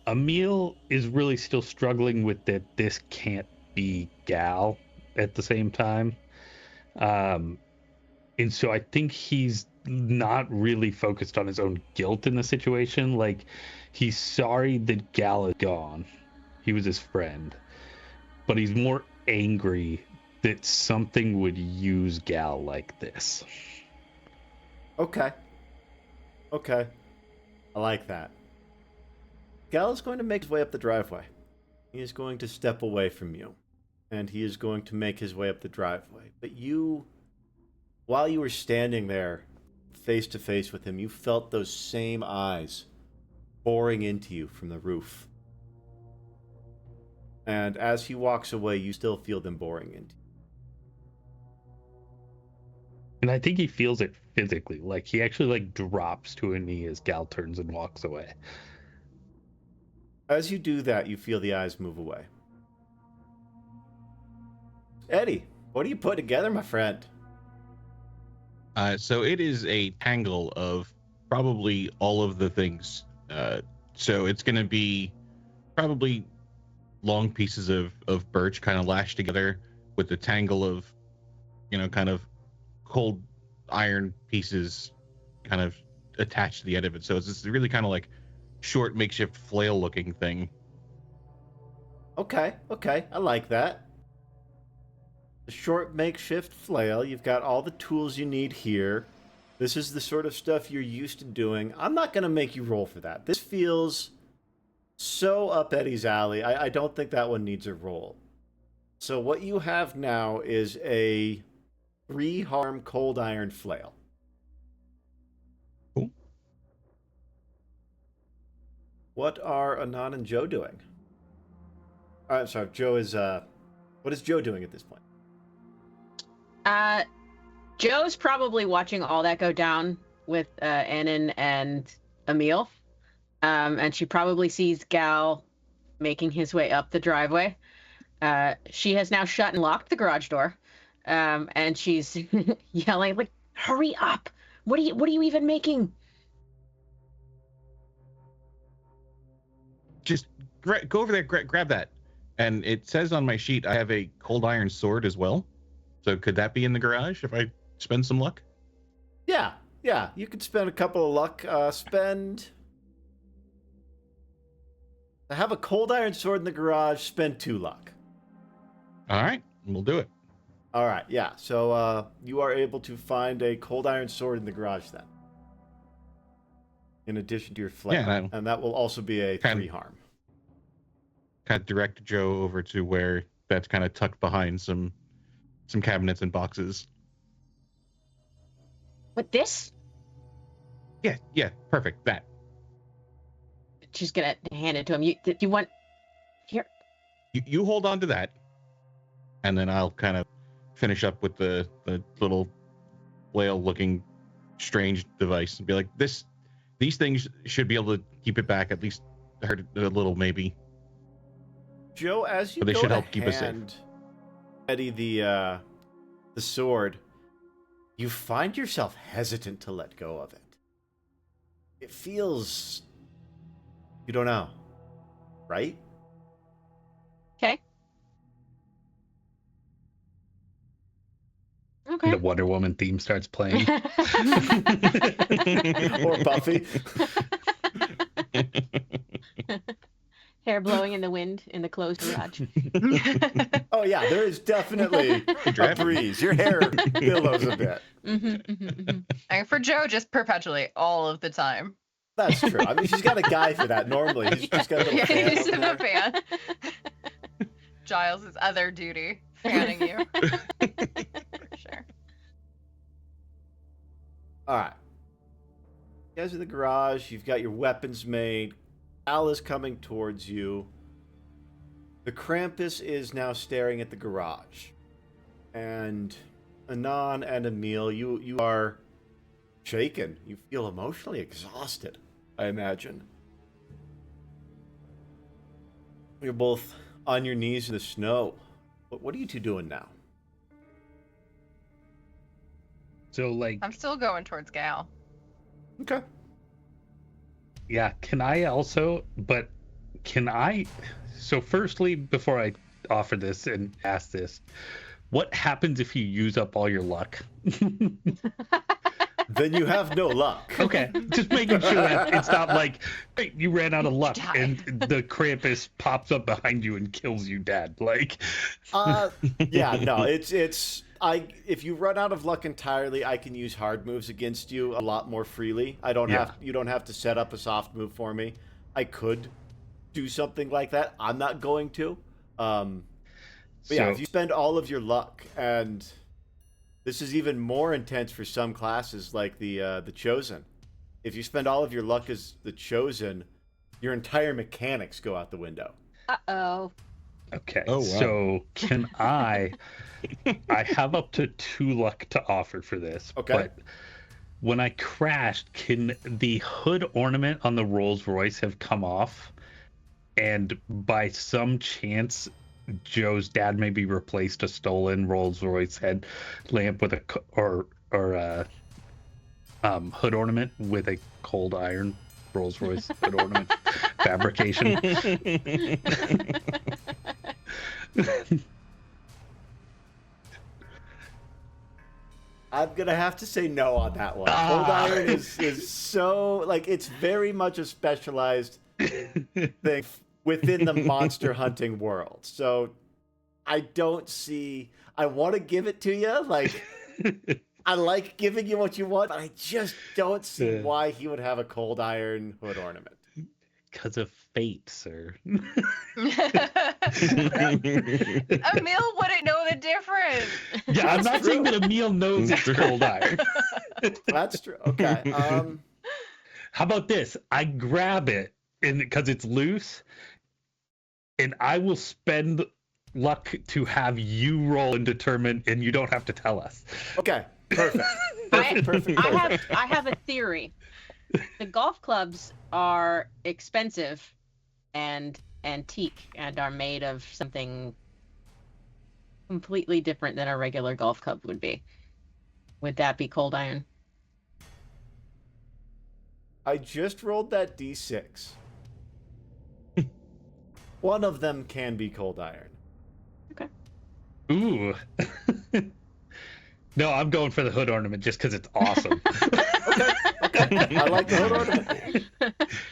Emil is really still struggling with that this can't be Gal at the same time. And so I think he's not really focused on his own guilt in the situation. Like, he's sorry that Gal is gone. He was his friend. But he's more angry that something would use Gal like this. Okay. Okay. I like that. Gal is going to make his way up the driveway. He is going to step away from you. And he is going to make his way up the driveway. But you, while you were standing there face to face with him, you felt those same eyes boring into you from the roof. And as he walks away, you still feel them boring into you. And I think he feels it physically. Like, he actually, like, drops to a knee as Gal turns and walks away. As you do that, you feel the eyes move away. Eddie, what are you putting together, my friend? So it is a tangle of probably all of the things So it's going to be probably long pieces of birch kind of lashed together with the tangle of, kind of cold iron pieces kind of attached to the end of it. So it's this really kind of like short makeshift flail looking thing. Okay, I like that. A short makeshift flail. You've got all the tools you need here. This is the sort of stuff you're used to doing. I'm not going to make you roll for that. This feels so up Eddie's alley. I don't think that one needs a roll. So what you have now is a 3-harm cold iron flail. Cool. What are Anon and Joe doing? I'm sorry, Joe is, what is Joe doing at this point? Joe's probably watching all that go down with Annan and Emil. And she probably sees Gal making his way up the driveway. She has now shut and locked the garage door. And she's yelling, like, hurry up. What are you even making? Just go over there, grab that. And it says on my sheet I have a cold iron sword as well. So could that be in the garage if I spend some luck? Yeah. You could spend a couple of luck. To have a cold iron sword in the garage, spend 2 luck. All right, we'll do it. All right, yeah. So you are able to find a cold iron sword in the garage then. In addition to your flail. Yeah, and that will also be a 3-harm. Kind of direct Joe over to where that's kind of tucked behind some cabinets and boxes. What, this? Yeah, perfect. That. She's gonna hand it to him. You want here? You hold on to that, and then I'll kind of finish up with the little flail-looking strange device and be like, these things should be able to keep it back, at least hurt it a little, maybe. Joe, as you But they go should to help keep us safe. hand Eddie the sword, you find yourself hesitant to let go of it. It feels, you don't know, right? Okay. The Wonder Woman theme starts playing. Or Buffy. Hair blowing in the wind in the closed garage. Oh yeah, there is definitely a breeze. Your hair billows a bit. And for Joe, just perpetually, all of the time. That's true. I mean, she's got a guy for that normally. He's got a little Yeah, fan he's over in there. the fan. Giles' other duty, fanning you. For sure. All right. You guys are in the garage. You've got your weapons made. Al is coming towards you. The Krampus is now staring at the garage. And Anon and Emil, you are shaken. You feel emotionally exhausted, I imagine. You're both on your knees in the snow. What are you two doing now? So, like, I'm still going towards Gal. Okay. yeah, so firstly, before I offer this and ask this, what happens if you use up all your luck? Then you have no luck. Okay, just making sure that it's not like, hey, you ran out of luck Die. and the Krampus pops up behind you and kills you dead. Like, Yeah, no, if you run out of luck entirely, I can use hard moves against you a lot more freely. You don't have to set up a soft move for me. I could do something like that. I'm not going to. But yeah, if you spend all of your luck, and this is even more intense for some classes like the Chosen. If you spend all of your luck as the Chosen, your entire mechanics go out the window. Uh-oh. okay, Oh, wow. So can I have up to 2 luck to offer for this. Okay. But when I crashed, can the hood ornament on the Rolls Royce have come off? And by some chance, Joe's dad maybe replaced a stolen Rolls Royce headlamp with a hood ornament with a cold iron Rolls Royce hood ornament fabrication. I'm gonna have to say no on that one. Cold iron is so like it's very much a specialized thing within the monster hunting world. So I don't see. I want to give it to you. Like I like giving you what you want, but I just don't see why he would have a cold iron hood ornament. Because of fate, sir. Emil wouldn't know the difference. Yeah, I'm not saying that Emil knows it's cold iron. That's true. Okay. How about this? I grab it because it's loose, and I will spend luck to have you roll and determine, and you don't have to tell us. Okay. Perfect. Perfect. I have a theory. The golf clubs are expensive and antique and are made of something completely different than a regular golf club would be. Would that be cold iron? I just rolled that D6. One of them can be cold iron. Okay. Ooh. No, I'm going for the hood ornament just because it's awesome. Okay. I like the hood ornament.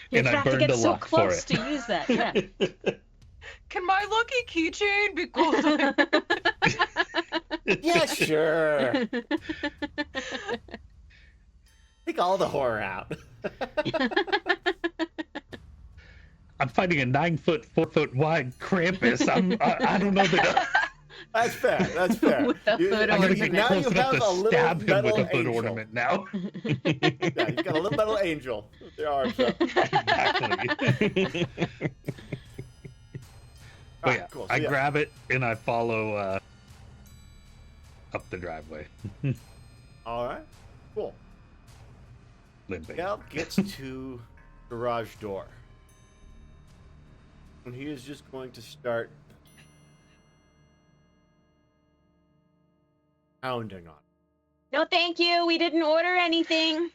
You're And I trying to burned get a so luck for close it. to use that, yeah. Can my lucky keychain be cold iron? Yeah, sure. Take all the horror out. I'm fighting a 9-foot, 4-foot wide Krampus. I don't know that. That's fair. That's fair. With the hood I'm gonna ornament. get close enough to a little stab him with metal a hood angel. ornament now. Yeah, you've got a little metal angel with their arms up. Exactly. But Alright, yeah, cool. So, I yeah. grab it and I follow up the driveway. All right. Cool. Limping. Gal gets to garage door. And he is just going to start pounding on it. No, thank you. We didn't order anything.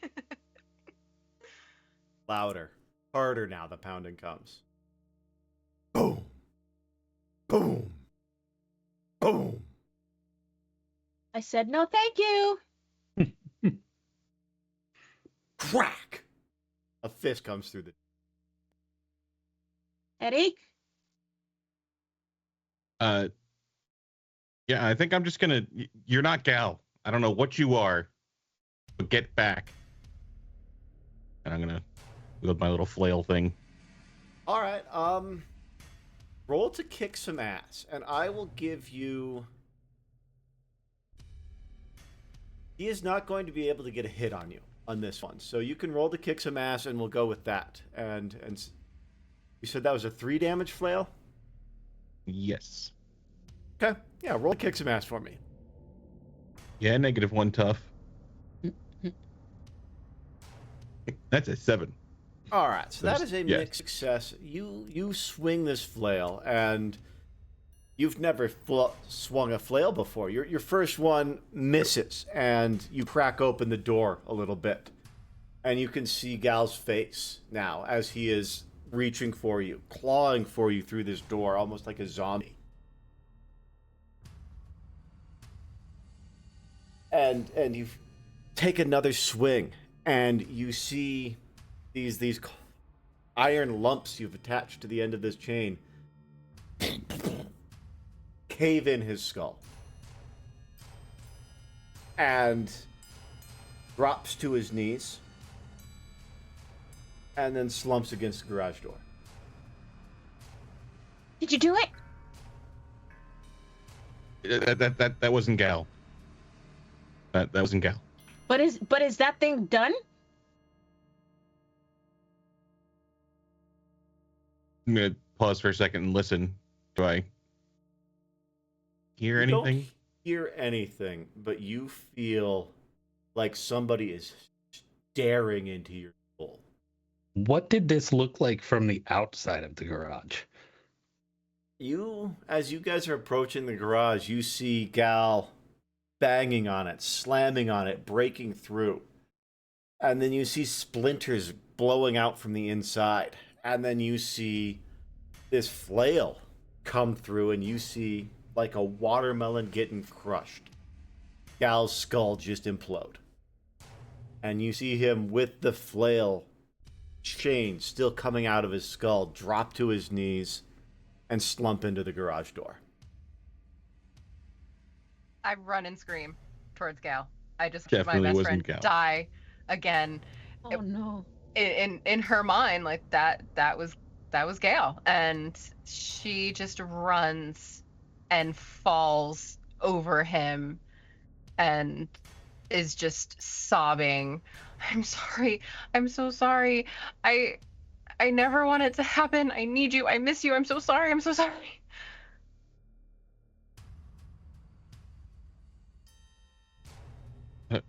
Louder. Harder now the pounding comes. Boom. Boom. Boom. I said, no, thank you. Crack. A fist comes through the... Eddie? Yeah, I think I'm just gonna. You're not Gal. I don't know what you are, but get back. And I'm gonna wield my little flail thing. All right. Roll to kick some ass, and I will give you... He is not going to be able to get a hit on you on this one. So you can roll to kick some ass, and we'll go with that. And you said that was a 3 damage flail? Yes. Okay. Yeah, roll to kick some ass for me. Yeah, -1 tough. That's a 7. All right. So that is a Yes. mixed success. You swing this flail, and you've never swung a flail before. Your first one misses, and you crack open the door a little bit. And you can see Gal's face now as he is reaching for you, clawing for you through this door, almost like a zombie. And you take another swing, and you see these iron lumps you've attached to the end of this chain cave in his skull and drops to his knees and then slumps against the garage door. Did you do it? That wasn't Gal. That wasn't Gal. But is that thing done? I'm gonna pause for a second and listen. Do I hear You don't anything? hear anything, but you feel like somebody is staring into your soul. What did this look like from the outside of the garage? As you guys are approaching the garage, you see Gal banging on it, slamming on it, breaking through. And then you see splinters blowing out from the inside. And then you see this flail come through, and you see like a watermelon getting crushed. Gal's skull just implode. And you see him with the flail chain still coming out of his skull, drop to his knees, and slump into the garage door. I run and scream towards Gal. I just watched Definitely my best wasn't friend Gal. die again. Oh no. In her mind, like that was Gal, and she just runs and falls over him and is just sobbing. I'm sorry. I'm so sorry. I never want it to happen. I need you. I miss you. I'm so sorry. I'm so sorry. That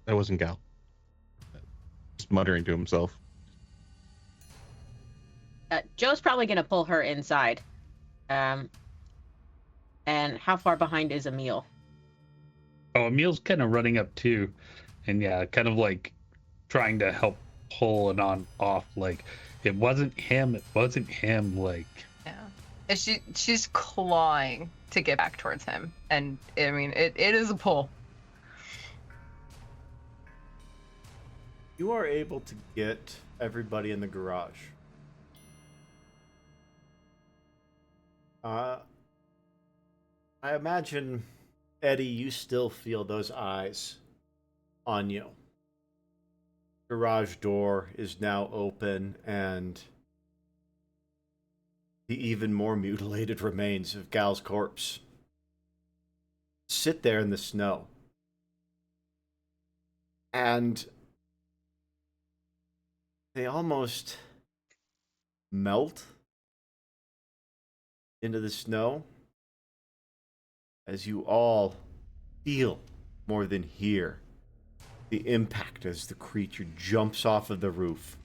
wasn't Gal. Just muttering to himself. Joe's probably going to pull her inside. And how far behind is Emil? Oh, Emil's kind of running up too, and yeah, kind of like trying to help pull it on off. Like it wasn't him. It wasn't him. Like Yeah. And she's clawing to get back towards him, and I mean it is a pull. You are able to get everybody in the garage. I imagine, Eddie, you still feel those eyes on you. Garage door is now open, and the even more mutilated remains of Gal's corpse sit there in the snow. And they almost melt into the snow as you all feel more than hear the impact as the creature jumps off of the roof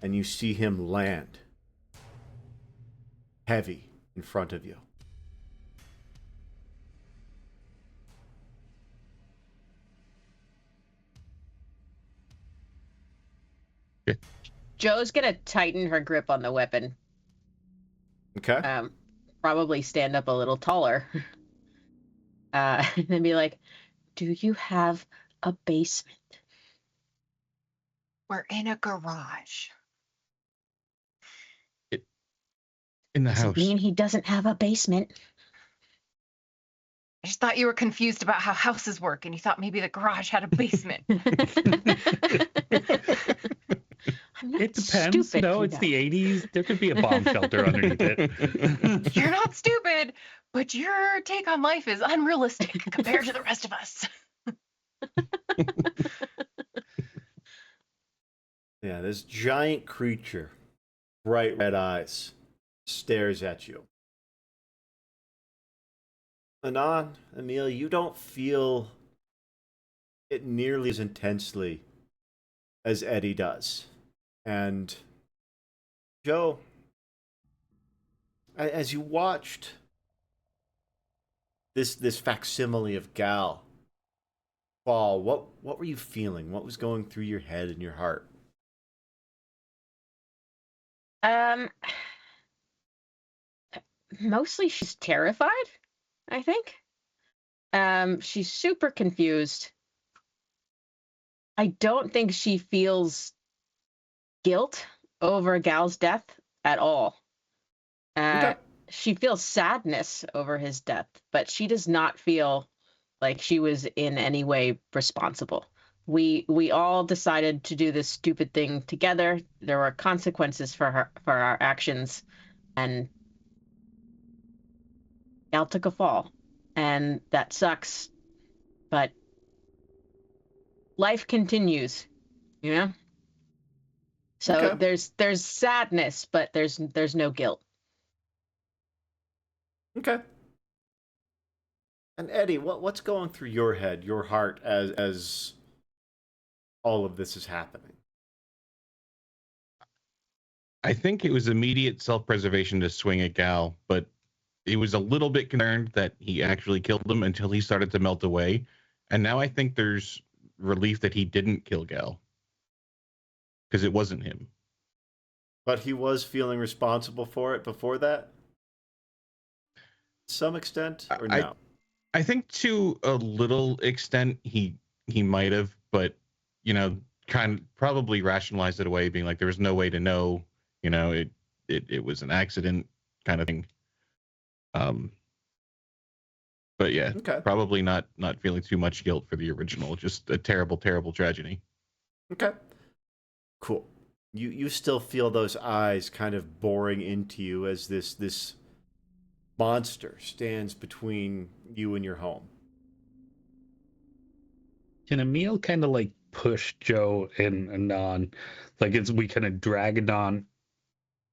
and you see him land heavy in front of you. Joe's going to tighten her grip on the weapon. Okay? Probably stand up a little taller. And then be like, do you have a basement? We're in a garage. In the Does it house. mean he doesn't have a basement? I just thought you were confused about how houses work, and you thought maybe the garage had a basement. I'm not it depends. stupid, No, you it's know. the '80s. There could be a bomb shelter underneath it. You're not stupid, but your take on life is unrealistic compared to the rest of us. Yeah, this giant creature, bright red eyes, stares at you. Anon, Emil, you don't feel it nearly as intensely as Eddie does. And Joe, as you watched this facsimile of Gal fall, what were you feeling? What was going through your head and your heart? Mostly she's terrified, I think. She's super confused. I don't think she feels guilt over Gal's death at all. Okay. She feels sadness over his death, but she does not feel like she was in any way responsible. We all decided to do this stupid thing together. There were consequences for our actions, and Gal took a fall, and that sucks. But life continues, you know. So Okay. there's sadness, but there's no guilt. Okay. And Eddie, what's going through your head, your heart, as all of this is happening? I think it was immediate self-preservation to swing at Gal, but it was a little bit concerned that he actually killed him until he started to melt away. And now I think there's relief that he didn't kill Gal. because it wasn't him. But he was feeling responsible for it before that? To some extent, or no? I think to a little extent he might have, but kind of probably rationalized it away, being like there was no way to know, it was an accident kind of thing. But yeah, Okay. probably not feeling too much guilt for the original, just a terrible, terrible tragedy. Okay. Cool. You still feel those eyes kind of boring into you as this monster stands between you and your home. Can Emil kind of like push Joe and Anon, like as we kind of drag Anon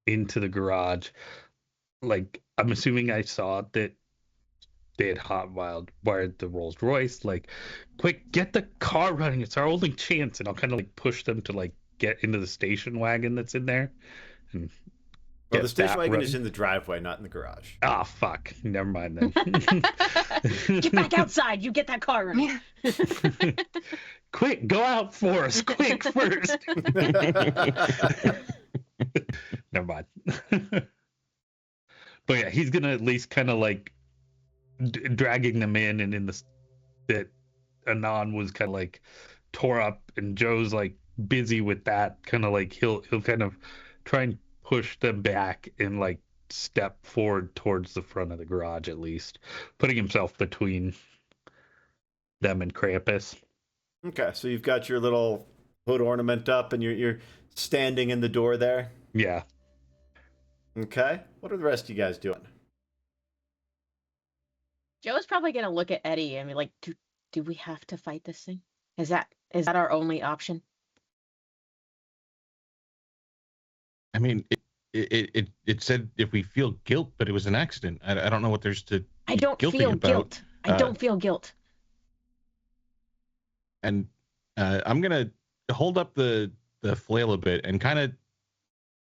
into the garage? Like, I'm assuming I saw that they had wired the Rolls Royce. Like, quick, get the car running. It's our only chance. And I'll kind of like push them to like get into the station wagon that's in there. And Well, get the station that wagon running. is in the driveway, not in the garage. Ah, fuck. Never mind then. Get back outside. You get that car running. Quick, go out for us. Quick first. Never mind. But yeah, he's gonna at least kind of like dragging them in, and in the that Anon was kind of like tore up, and Joe's like busy with that. Kind of like he'll kind of try and push them back and like step forward towards the front of the garage, at least putting himself between them and Krampus. Okay, so you've got your little hood ornament up, and you're standing in the door there. Yeah. Okay, what are the rest of you guys doing? Joe's probably gonna look at Eddie and be like, "Do we have to fight this thing? Is that our only option?" I mean, it said if we feel guilt, but it was an accident. I don't know what there's to I be don't guilty feel about. guilt. I don't feel guilt. And I'm gonna hold up the flail a bit and kind of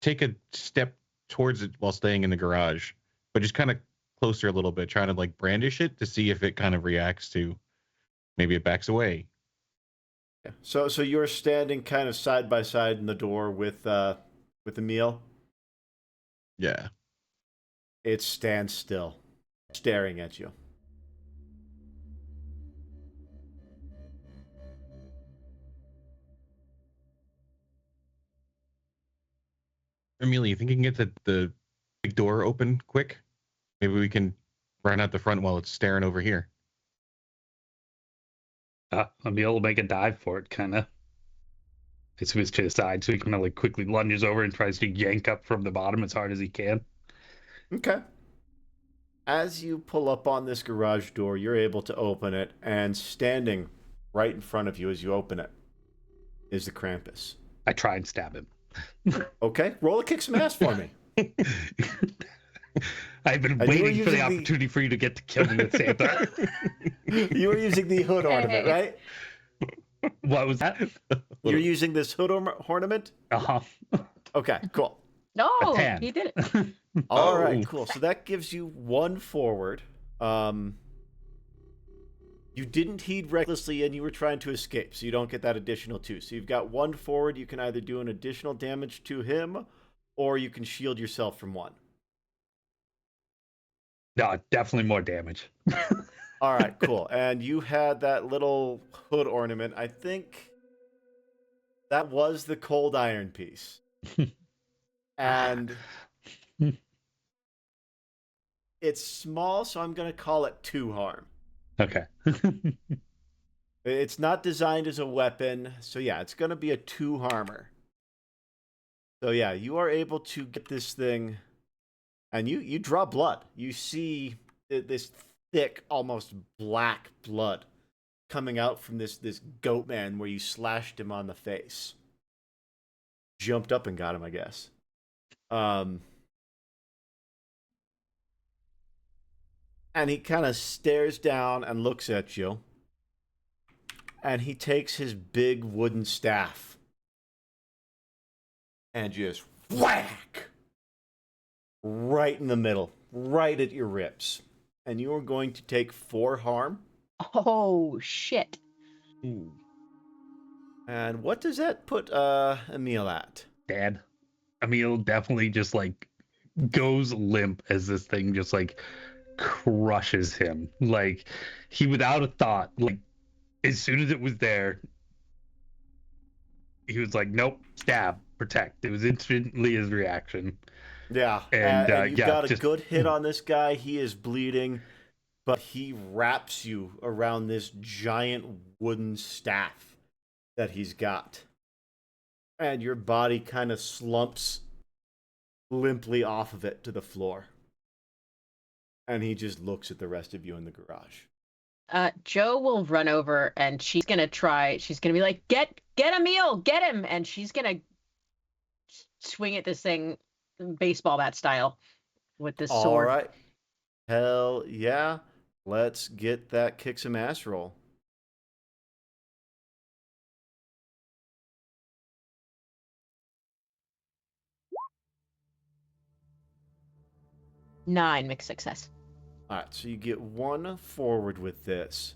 take a step towards it while staying in the garage, but just kind of closer a little bit, trying to like brandish it to see if it kind of reacts to, maybe it backs away. Yeah. So you're standing kind of side by side in the door with Emil. Yeah. It stands still, staring at you. Amelia, you think you can get the big door open quick? Maybe we can run out the front while it's staring over here. Emil will make a dive for it, kind of. He switches to his side, so he kind of like quickly lunges over and tries to yank up from the bottom as hard as he can. Okay. As you pull up on this garage door, you're able to open it, and standing right in front of you as you open it is the Krampus. I try and stab him. Okay, roll a kick some ass for me. I've been waiting for the opportunity for you to get to kill me with Santa. You were using the hood ornament, right? What was that? You're using this hood ornament? Uh-huh. Okay, cool. No, A 10. he did it. All right, cool. So that gives you 1 forward. You didn't heed recklessly, and you were trying to escape, so you don't get that additional 2. So you've got 1 forward. You can either do an additional damage to him, or you can shield yourself from 1. No, definitely more damage. All right, cool. And you had that little hood ornament. I think that was the cold iron piece. And it's small, so I'm going to call it 2 harm. Okay. It's not designed as a weapon, so yeah, it's going to be a 2 harmer. So yeah, you are able to get this thing, and you draw blood. You see this thick, almost black blood coming out from this goat man where you slashed him on the face. Jumped up and got him, I guess. And he kind of stares down and looks at you. And he takes his big wooden staff and just whack right in the middle, right at your ribs. And you are going to take 4 harm. Oh, shit. Ooh. And what does that put Emil at? Dad. Emil definitely just like goes limp as this thing just like crushes him. Like he without a thought, like as soon as it was there, he was like, nope, stab, protect. It was instantly his reaction. Yeah, And and you yeah, got a just good hit on this guy. He is bleeding, but he wraps you around this giant wooden staff that he's got. And your body kind of slumps limply off of it to the floor. And he just looks at the rest of you in the garage. Joe will run over and she's gonna be like, get Emil, get him, and she's gonna swing at this thing baseball bat style with this All sword. right. Hell yeah. Let's get that kick some ass roll. Nine mixed success. All right, so you get one forward with this.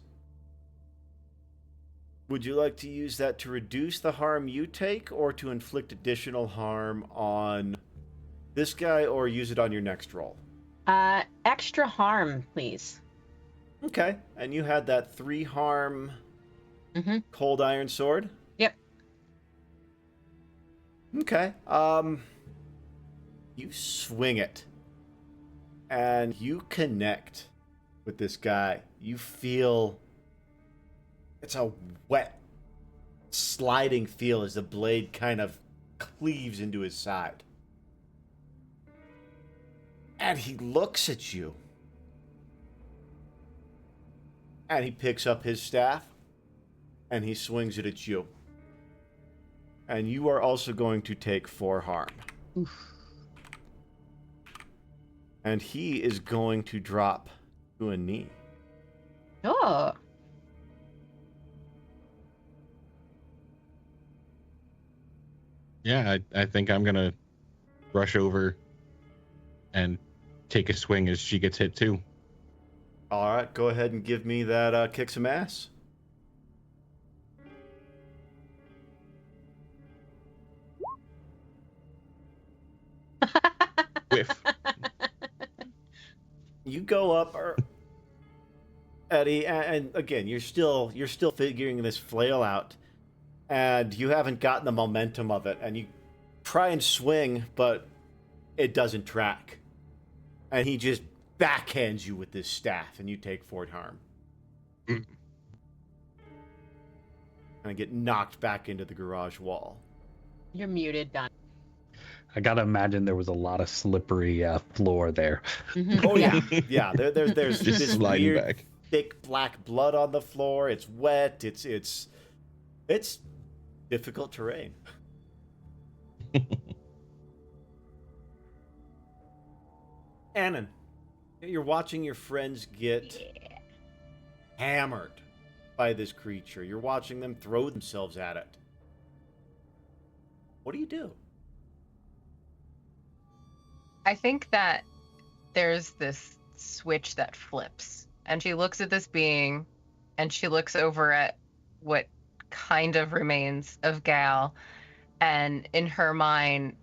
Would you like to use that to reduce the harm you take or to inflict additional harm on this guy or use it on your next roll? Extra harm, please. Okay, and you had that 3 harm cold iron sword? Yep. Okay, you swing it and you connect with this guy. You feel it's a wet, sliding feel as the blade kind of cleaves into his side. And he looks at you. And he picks up his staff and he swings it at you. And you are also going to take 4 harm. Oof. And he is going to drop to a knee. Oh. Yeah, I think I'm gonna rush over and take a swing as she gets hit too. All right, go ahead and give me that kick some ass. Whiff. You go up, Eddie, and again, you're still figuring this flail out, and you haven't gotten the momentum of it, and you try and swing, but it doesn't track, and he just backhands you with this staff, and you take 4 harm. And I get knocked back into the garage wall. You're muted, Don. I gotta imagine there was a lot of slippery floor there. Oh yeah, yeah. There's Just this sliding weird, back. thick black blood on the floor. It's wet. It's difficult terrain. Annan, you're watching your friends get hammered by this creature. You're watching them throw themselves at it. What do you do? I think that there's this switch that flips, and she looks at this being, and she looks over at what kind of remains of Gal, and in her mind,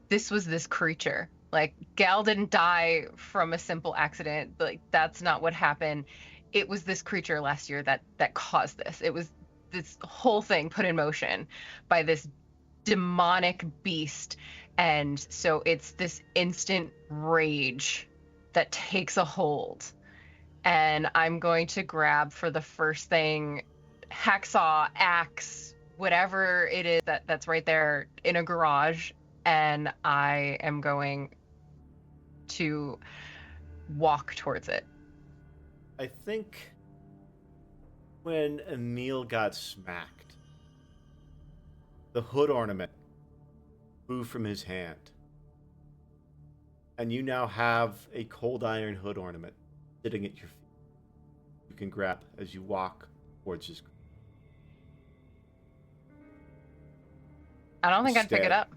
this was this creature. Like, Gal didn't die from a simple accident. Like, that's not what happened. It was this creature last year that caused this. It was this whole thing put in motion by this demonic beast. And so it's this instant rage that takes a hold. And I'm going to grab for the first thing, hacksaw, axe, whatever it is that's right there in a garage. And I am going to walk towards it. I think when Emil got smacked, the hood ornament flew from his hand. And you now have a cold iron hood ornament sitting at your feet. You can grab as you walk towards his. I don't think I'd pick it up.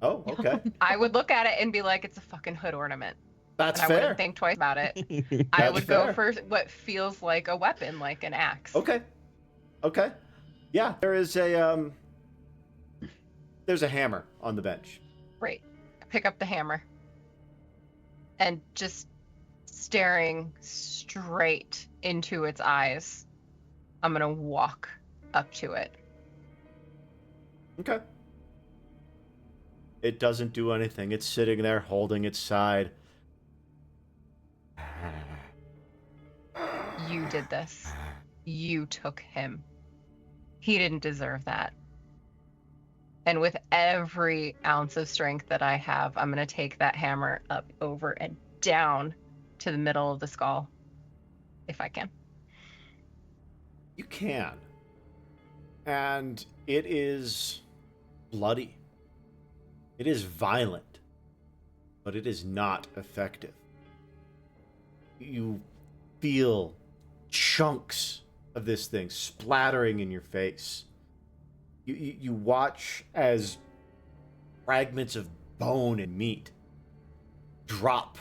Oh, okay. I would look at it and be like, it's a fucking hood ornament. That's and I fair. wouldn't think twice about it. I That's would fair. go for what feels like a weapon, like an axe. Okay. Okay. Yeah, there's a hammer on the bench. Great. I pick up the hammer and just staring straight into its eyes, I'm gonna walk up to it. Okay. It doesn't do anything. It's sitting there holding its side. You did this. You took him. He didn't deserve that. And with every ounce of strength that I have, I'm going to take that hammer up, over, and down to the middle of the skull, if I can. You can. And it is bloody. It is violent. But it is not effective. You feel chunks of this thing splattering in your face. You watch as fragments of bone and meat drop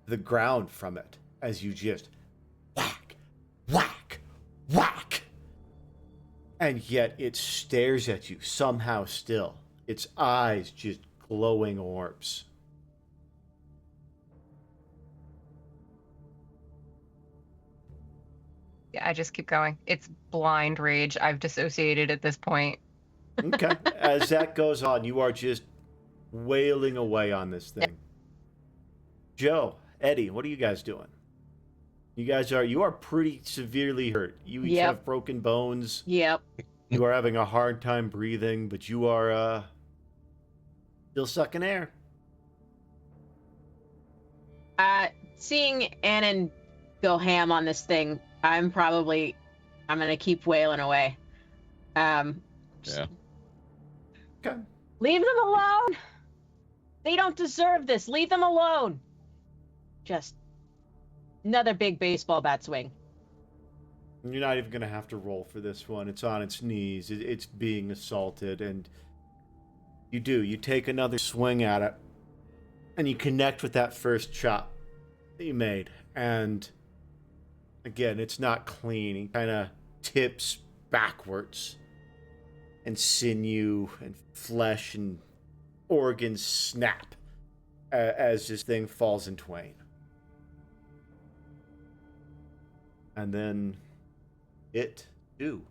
to the ground from it as you just whack, whack, whack. And yet it stares at you somehow still. Its eyes just glowing orbs. Yeah, I just keep going. It's blind rage. I've dissociated at this point. Okay. As that goes on, you are just wailing away on this thing. Joe, Eddie, what are you guys doing? You are pretty severely hurt. You each Yep. have broken bones. Yep. You are having a hard time breathing, but you are still sucking air. Seeing Annan go ham on this thing, I'm gonna keep wailing away. Yeah. Okay. Leave them alone. They don't deserve this. Leave them alone. Just another big baseball bat swing. You're not even going to have to roll for this one. It's on its knees. It's being assaulted, and you take another swing at it, and you connect with that first shot that you made. And again, it's not clean. It kind of tips backwards, and sinew and flesh and organs snap as this thing falls in twain. And then it, too,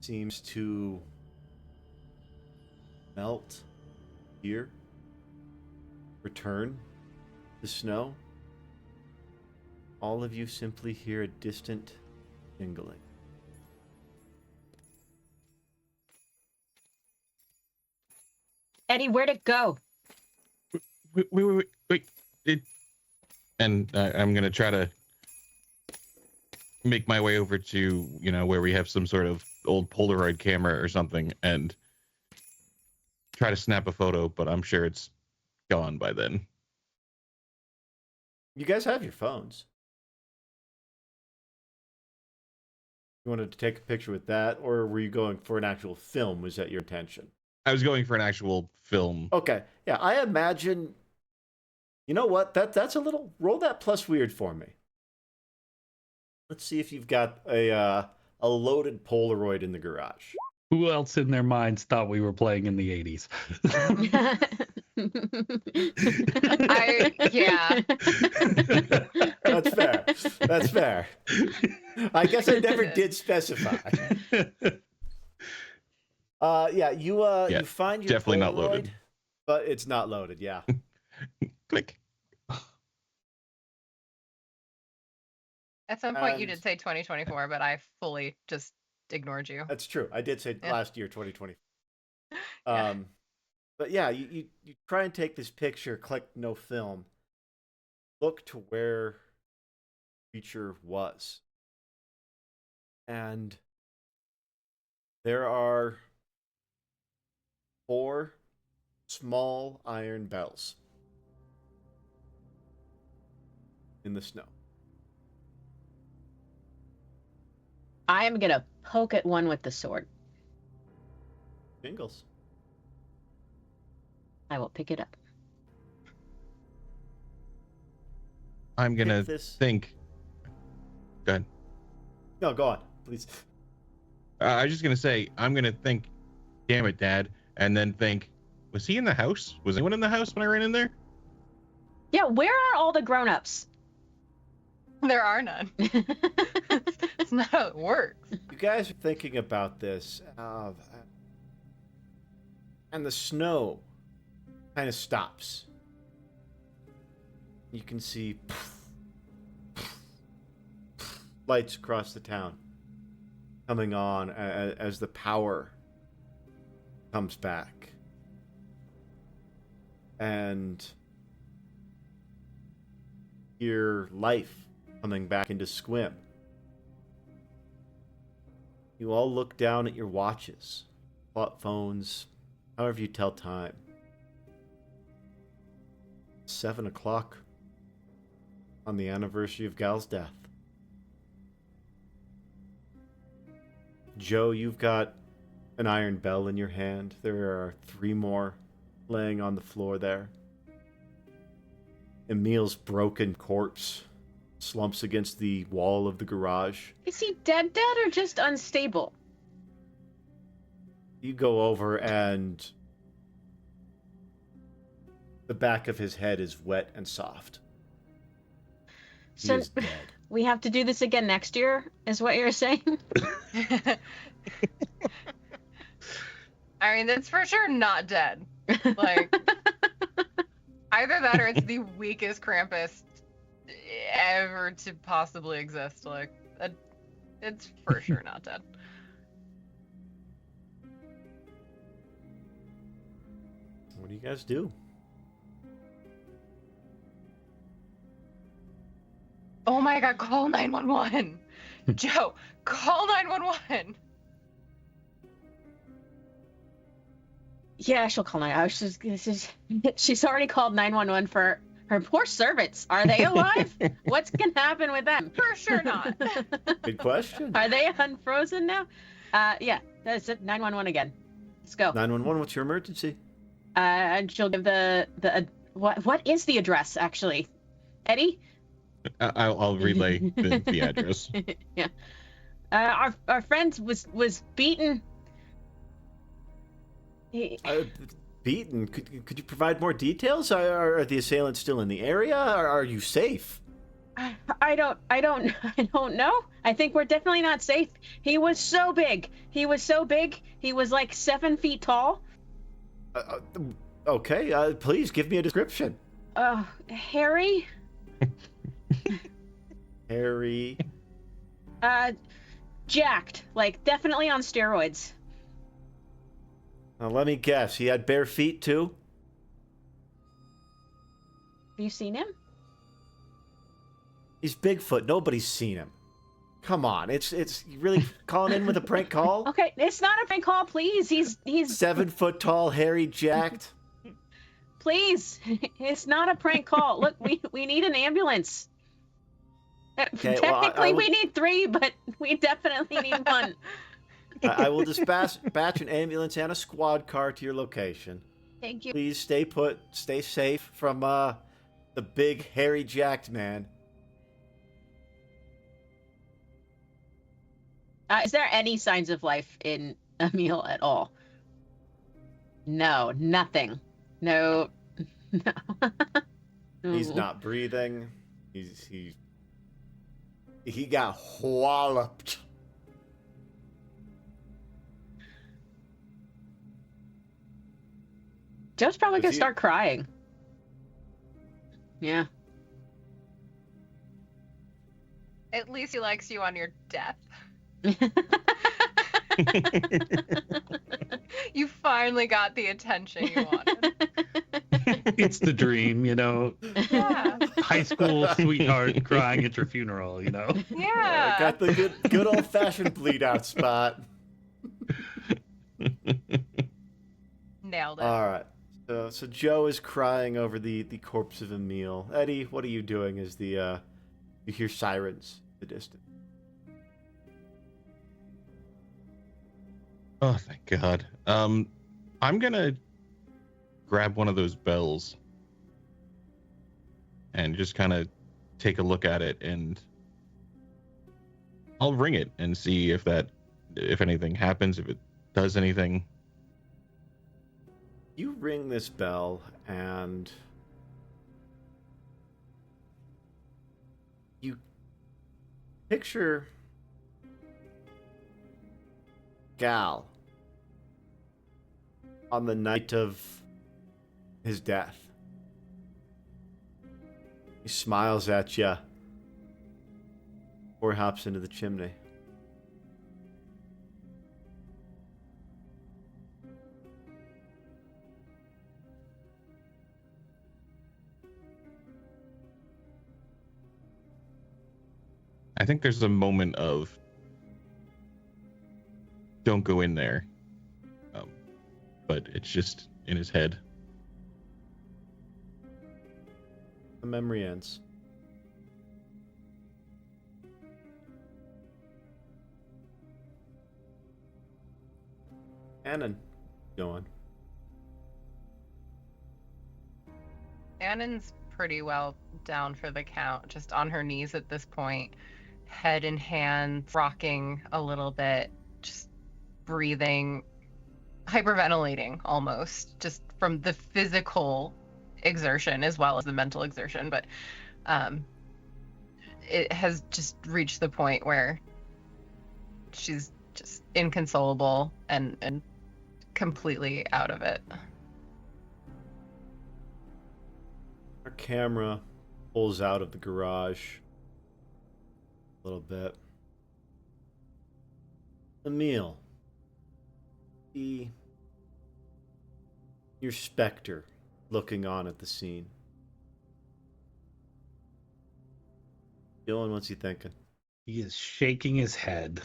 seems to melt here, return to snow. All of you simply hear a distant jingling. Eddie, where'd it go? Wait. And I'm gonna try to make my way over to where we have some sort of old Polaroid camera or something and try to snap a photo, but I'm sure it's gone by then. You guys have your phones. You wanted to take a picture with that, or were you going for an actual film? Was that your intention? I was going for an actual film. Okay. Yeah, I imagine. You know what? That's a little. Roll that plus weird for me. Let's see if you've got a loaded Polaroid in the garage. Who else in their minds thought we were playing in the 80s? Yeah. That's fair. I guess I never did specify. Yeah, you find your definitely Polaroid, not loaded. but it's not loaded. Yeah. Click. At some point, you And- did say 2024, but I fully just ignored you. That's true. I did say Yeah. last year, 2020. Yeah. But yeah, you try and take this picture, click no film, look to where the creature was. And there are 4 small iron bells in the snow. I am gonna poke at one with the sword. Jingles. I will pick it up. I'm gonna Pick this. think. Go ahead. No, go on, please. I was just gonna say, I'm gonna think, damn it, Dad, and then think, was he in the house? Was anyone in the house when I ran in there? Yeah, where are all the grown-ups? There are none. It's not how it works. You guys are thinking about this, and the snow kind of stops. You can see lights across the town coming on as the power comes back. And your life coming back into Sequim. You all look down at your watches, phones, however you tell time. 7 o'clock on the anniversary of Gal's death. Joe, you've got an iron bell in your hand. There are 3 more laying on the floor there. Emil's broken corpse slumps against the wall of the garage. Is he dead or just unstable? You go over and the back of his head is wet and soft. He So is dead. we have to do this again next year, is what you're saying? I mean, that's for sure not dead. Like, either that or it's the weakest Krampus ever to possibly exist. Like, it's for sure not dead. What do you guys do? Oh my god, call 911. Joe, call 911. Yeah, she'll call 911. She's already called 911 for her poor servants. Are they alive? What's gonna happen with them? For sure not. Good question. Are they unfrozen now? Yeah, that's it. 911 again. Let's go. 911, what's your emergency? And she'll give the what is the address actually, Eddie? I'll relay the address. Yeah. Our friend was beaten. Beaten? Could you provide more details? Are the assailants still in the area? Are you safe? I don't know. I think we're definitely not safe. He was so big. He was like 7 feet tall. Okay, please give me a description. Harry? Harry. Jacked. Like, definitely on steroids. Now, let me guess. He had bare feet, too? Have you seen him? He's Bigfoot. Nobody's seen him. Come on. It's you really calling in with a prank call? Okay, it's not a prank call, please. He's 7 foot tall, hairy, jacked. Please. It's not a prank call. Look, we need an ambulance. Okay, Technically, well, we need 3, but we definitely need 1. I will dispatch an ambulance and a squad car to your location. Thank you. Please stay put, stay safe from the big, hairy, jacked man. Is there any signs of life in Emil at all? No, nothing. No. He's not breathing. He got walloped. Joe's probably gonna he- start crying. Yeah. At least he likes you on your death. You finally got the attention you wanted. It's the dream, you know. Yeah. High school sweetheart crying at your funeral, you know. Yeah. Got the good old fashioned bleed out spot. Nailed it. All right. So Joe is crying over the corpse of Emil. Eddie, what are you doing as you hear sirens in the distance? Oh, thank God. I'm gonna grab one of those bells and just kind of take a look at it, and I'll ring it and see if that if anything happens, if it does anything. You ring this bell, and you picture Gal on the night of his death. He smiles at you or hops into the chimney. I think there's a moment of don't go in there, but it's just in his head. The memory ends. Annan, go on. Annan's pretty well down for the count, just on her knees at this point, head in hands, rocking a little bit, just breathing, hyperventilating almost, just from the physical exertion as well as the mental exertion. But it has just reached the point where she's just inconsolable and completely out of it. Our camera pulls out of the garage a little bit. Emil, your specter looking on at the scene. Dylan, what's he thinking? He is shaking his head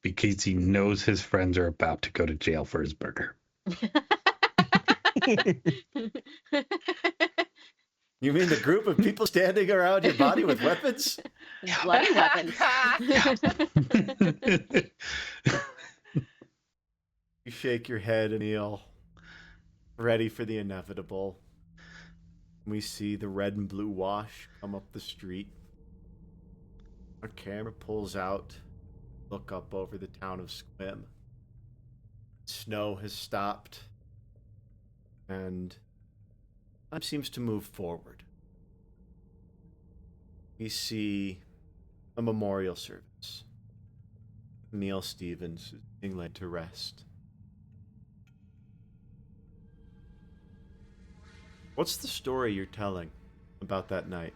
because he knows his friends are about to go to jail for his murder. You mean the group of people standing around your body with weapons? Bloody weapons. You shake your head, Emil, ready for the inevitable. We see the red and blue wash come up the street. Our camera pulls out, look up over the town of Sequim. Snow has stopped, and time seems to move forward. We see a memorial service. Emil Stevens is being laid to rest. What's the story you're telling about that night?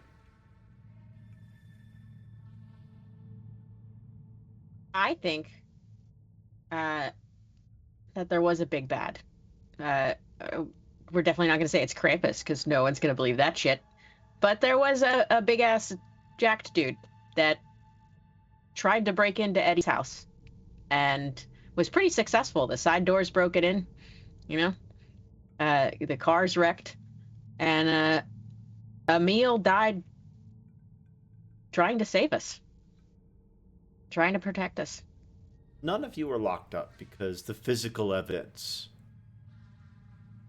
I think that there was a big bad. We're definitely not going to say it's Krampus because no one's going to believe that shit. But there was a big ass jacked dude that tried to break into Eddie's house and was pretty successful. The side doors broken in, the car's wrecked, and Emil died trying to save us, trying to protect us. None of you are locked up because the physical evidence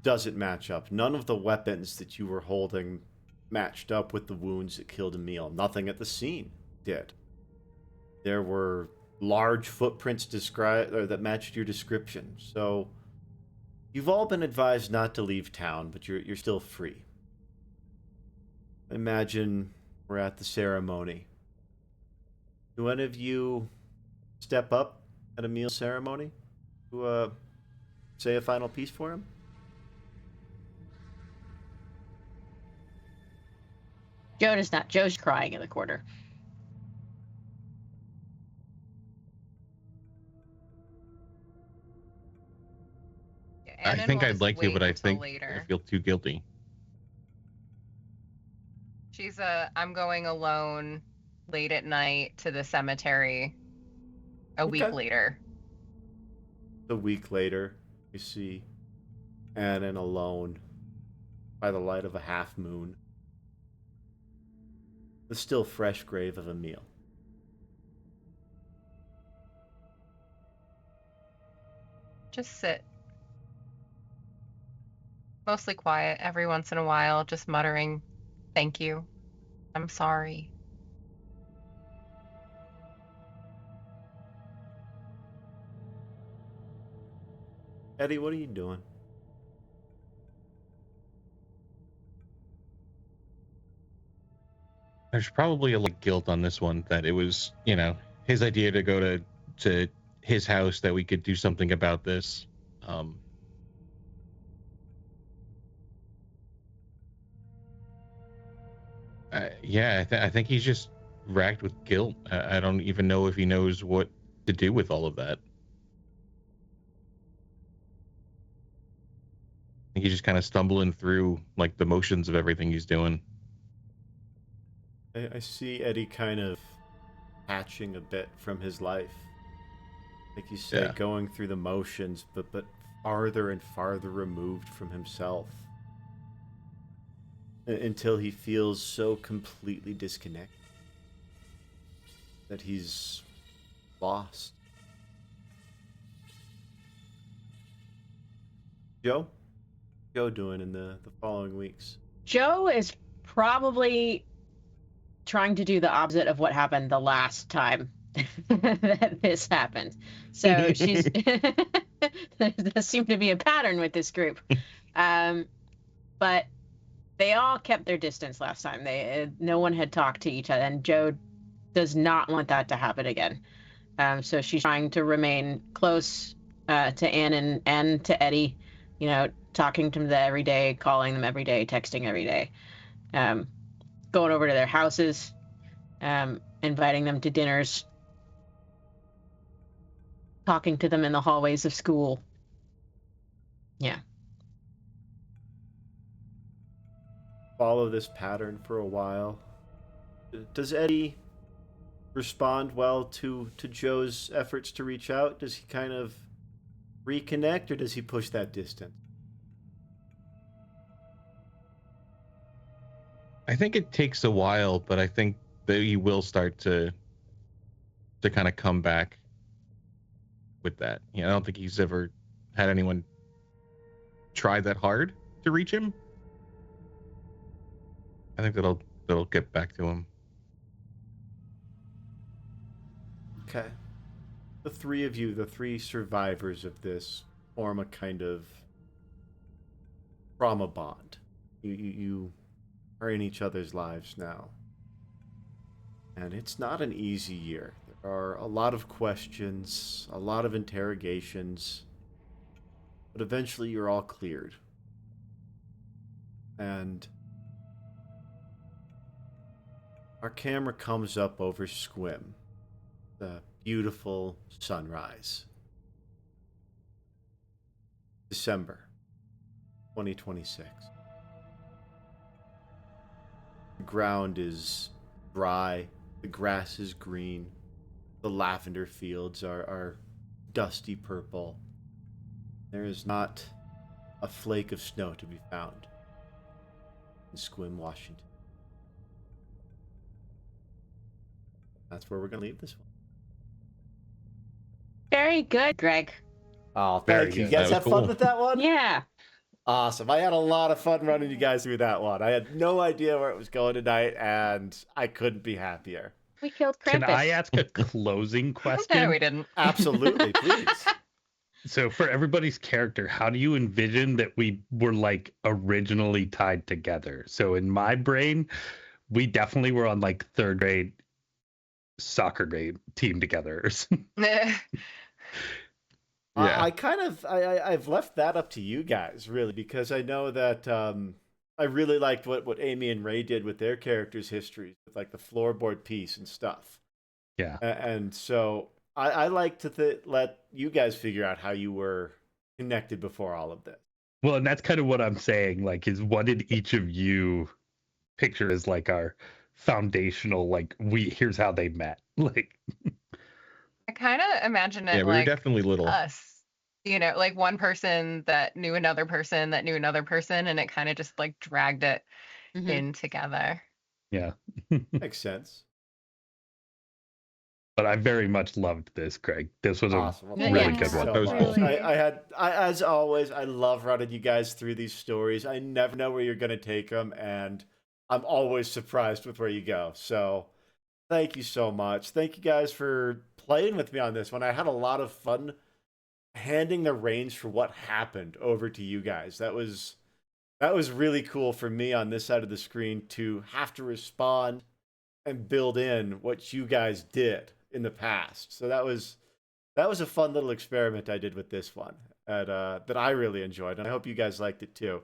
doesn't match up. None of the weapons that you were holding matched up with the wounds that killed Emil. Nothing at the scene did. There were large footprints that matched your description. So you've all been advised not to leave town, but you're still free. Imagine we're at the ceremony. Do any of you step up at Emil's ceremony to say a final piece for him? Joe does not. Joe's crying in the corner. I think I'd like to, but I think later. I feel too guilty. She's I'm going alone late at night to the cemetery a week later. A week later, you see Annan alone by the light of a half moon. The still fresh grave of Emil. Just sit. Mostly quiet, every once in a while, just muttering, "Thank you. I'm sorry." Eddie, what are you doing? There's probably a lot of guilt on this one that it was, his idea to go to his house, that we could do something about this. I think he's just racked with guilt. I don't even know if he knows what to do with all of that. I think he's just kind of stumbling through like the motions of everything he's doing. I see Eddie kind of hatching a bit from his life. Like you say, Yeah. going through the motions, but farther and farther removed from himself. Until he feels so completely disconnected that he's lost. Joe? Joe doing in the following weeks? Joe is probably trying to do the opposite of what happened the last time that this happened. So she's there does seem to be a pattern with this group. But they all kept their distance last time. No one had talked to each other, and Joe does not want that to happen again. So she's trying to remain close to Anne and to Eddie, talking to them every day, calling them every day, texting every day, going over to their houses, inviting them to dinners, talking to them in the hallways of school. Yeah. Follow this pattern for a while. Does Eddie respond well to Joe's efforts to reach out? Does he kind of reconnect, or does he push that distance? I think it takes a while, but I think that he will start to kind of come back with that. I don't think he's ever had anyone try that hard to reach him. I think that'll get back to him. Okay. The three of you, the three survivors of this, form a kind of trauma bond. You are in each other's lives now. And it's not an easy year. There are a lot of questions, a lot of interrogations, but eventually you're all cleared. And our camera comes up over Sequim, the beautiful sunrise. December 2026. The ground is dry, the grass is green, the lavender fields are dusty purple. There is not a flake of snow to be found in Sequim, Washington. That's where we're going to leave this one. Very good, Greg. Oh, Very thank you. good. You guys That have was fun cool. with that one? Yeah. Awesome. I had a lot of fun running you guys through that one. I had no idea where it was going tonight, and I couldn't be happier. We killed Krampus. Can I ask a closing question? No, we didn't. Absolutely, please. So for everybody's character, how do you envision that we were like originally tied together? So in my brain, we definitely were on like third grade soccer grade team together. or something. Yeah. I've left that up to you guys, really, because I know that I really liked what Amy and Ray did with their characters' histories, with like the floorboard piece and stuff. Yeah. And so I like to let you guys figure out how you were connected before all of this. Well, and that's kind of what I'm saying. Like, is what did each of you picture as like our foundational, like here's how they met. Like, I kind of imagine it Yeah, we were like definitely little. us, like one person that knew another person that knew another person, and it kind of just like dragged it Mhm. in together. yeah. Makes sense. But I very much loved this, Greg. This was Awesome. a Well, really thank good you one. so That was much. cool. As always, I love running you guys through these stories. I never know where you're going to take them, and I'm always surprised with where you go. So thank you so much. Thank you guys for playing with me on this one. I had a lot of fun handing the reins for what happened over to you guys. That was really cool for me on this side of the screen to have to respond and build in what you guys did in the past. So that was a fun little experiment I did with this one that I really enjoyed, and I hope you guys liked it too.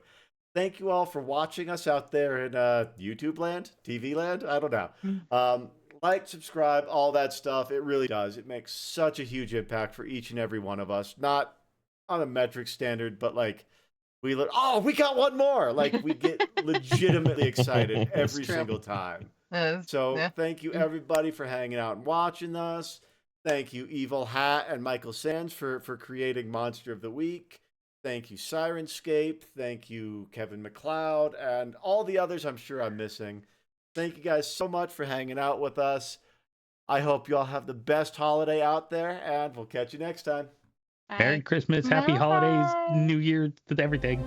Thank you all for watching us out there in YouTube land, TV land. I don't know. Like, subscribe, all that stuff. It really does. It makes such a huge impact for each and every one of us. Not on a metric standard, but like we got one more. Like we get legitimately excited every single time. So Yeah. thank you everybody for hanging out and watching us. Thank you Evil Hat and Michael Sands for creating Monster of the Week. Thank you Sirenscape. Thank you Kevin McLeod and all the others I'm sure I'm missing. Thank you guys so much for hanging out with us. I hope you all have the best holiday out there, and we'll catch you next time. Merry Christmas, Happy Holidays, Bye. New Year, everything.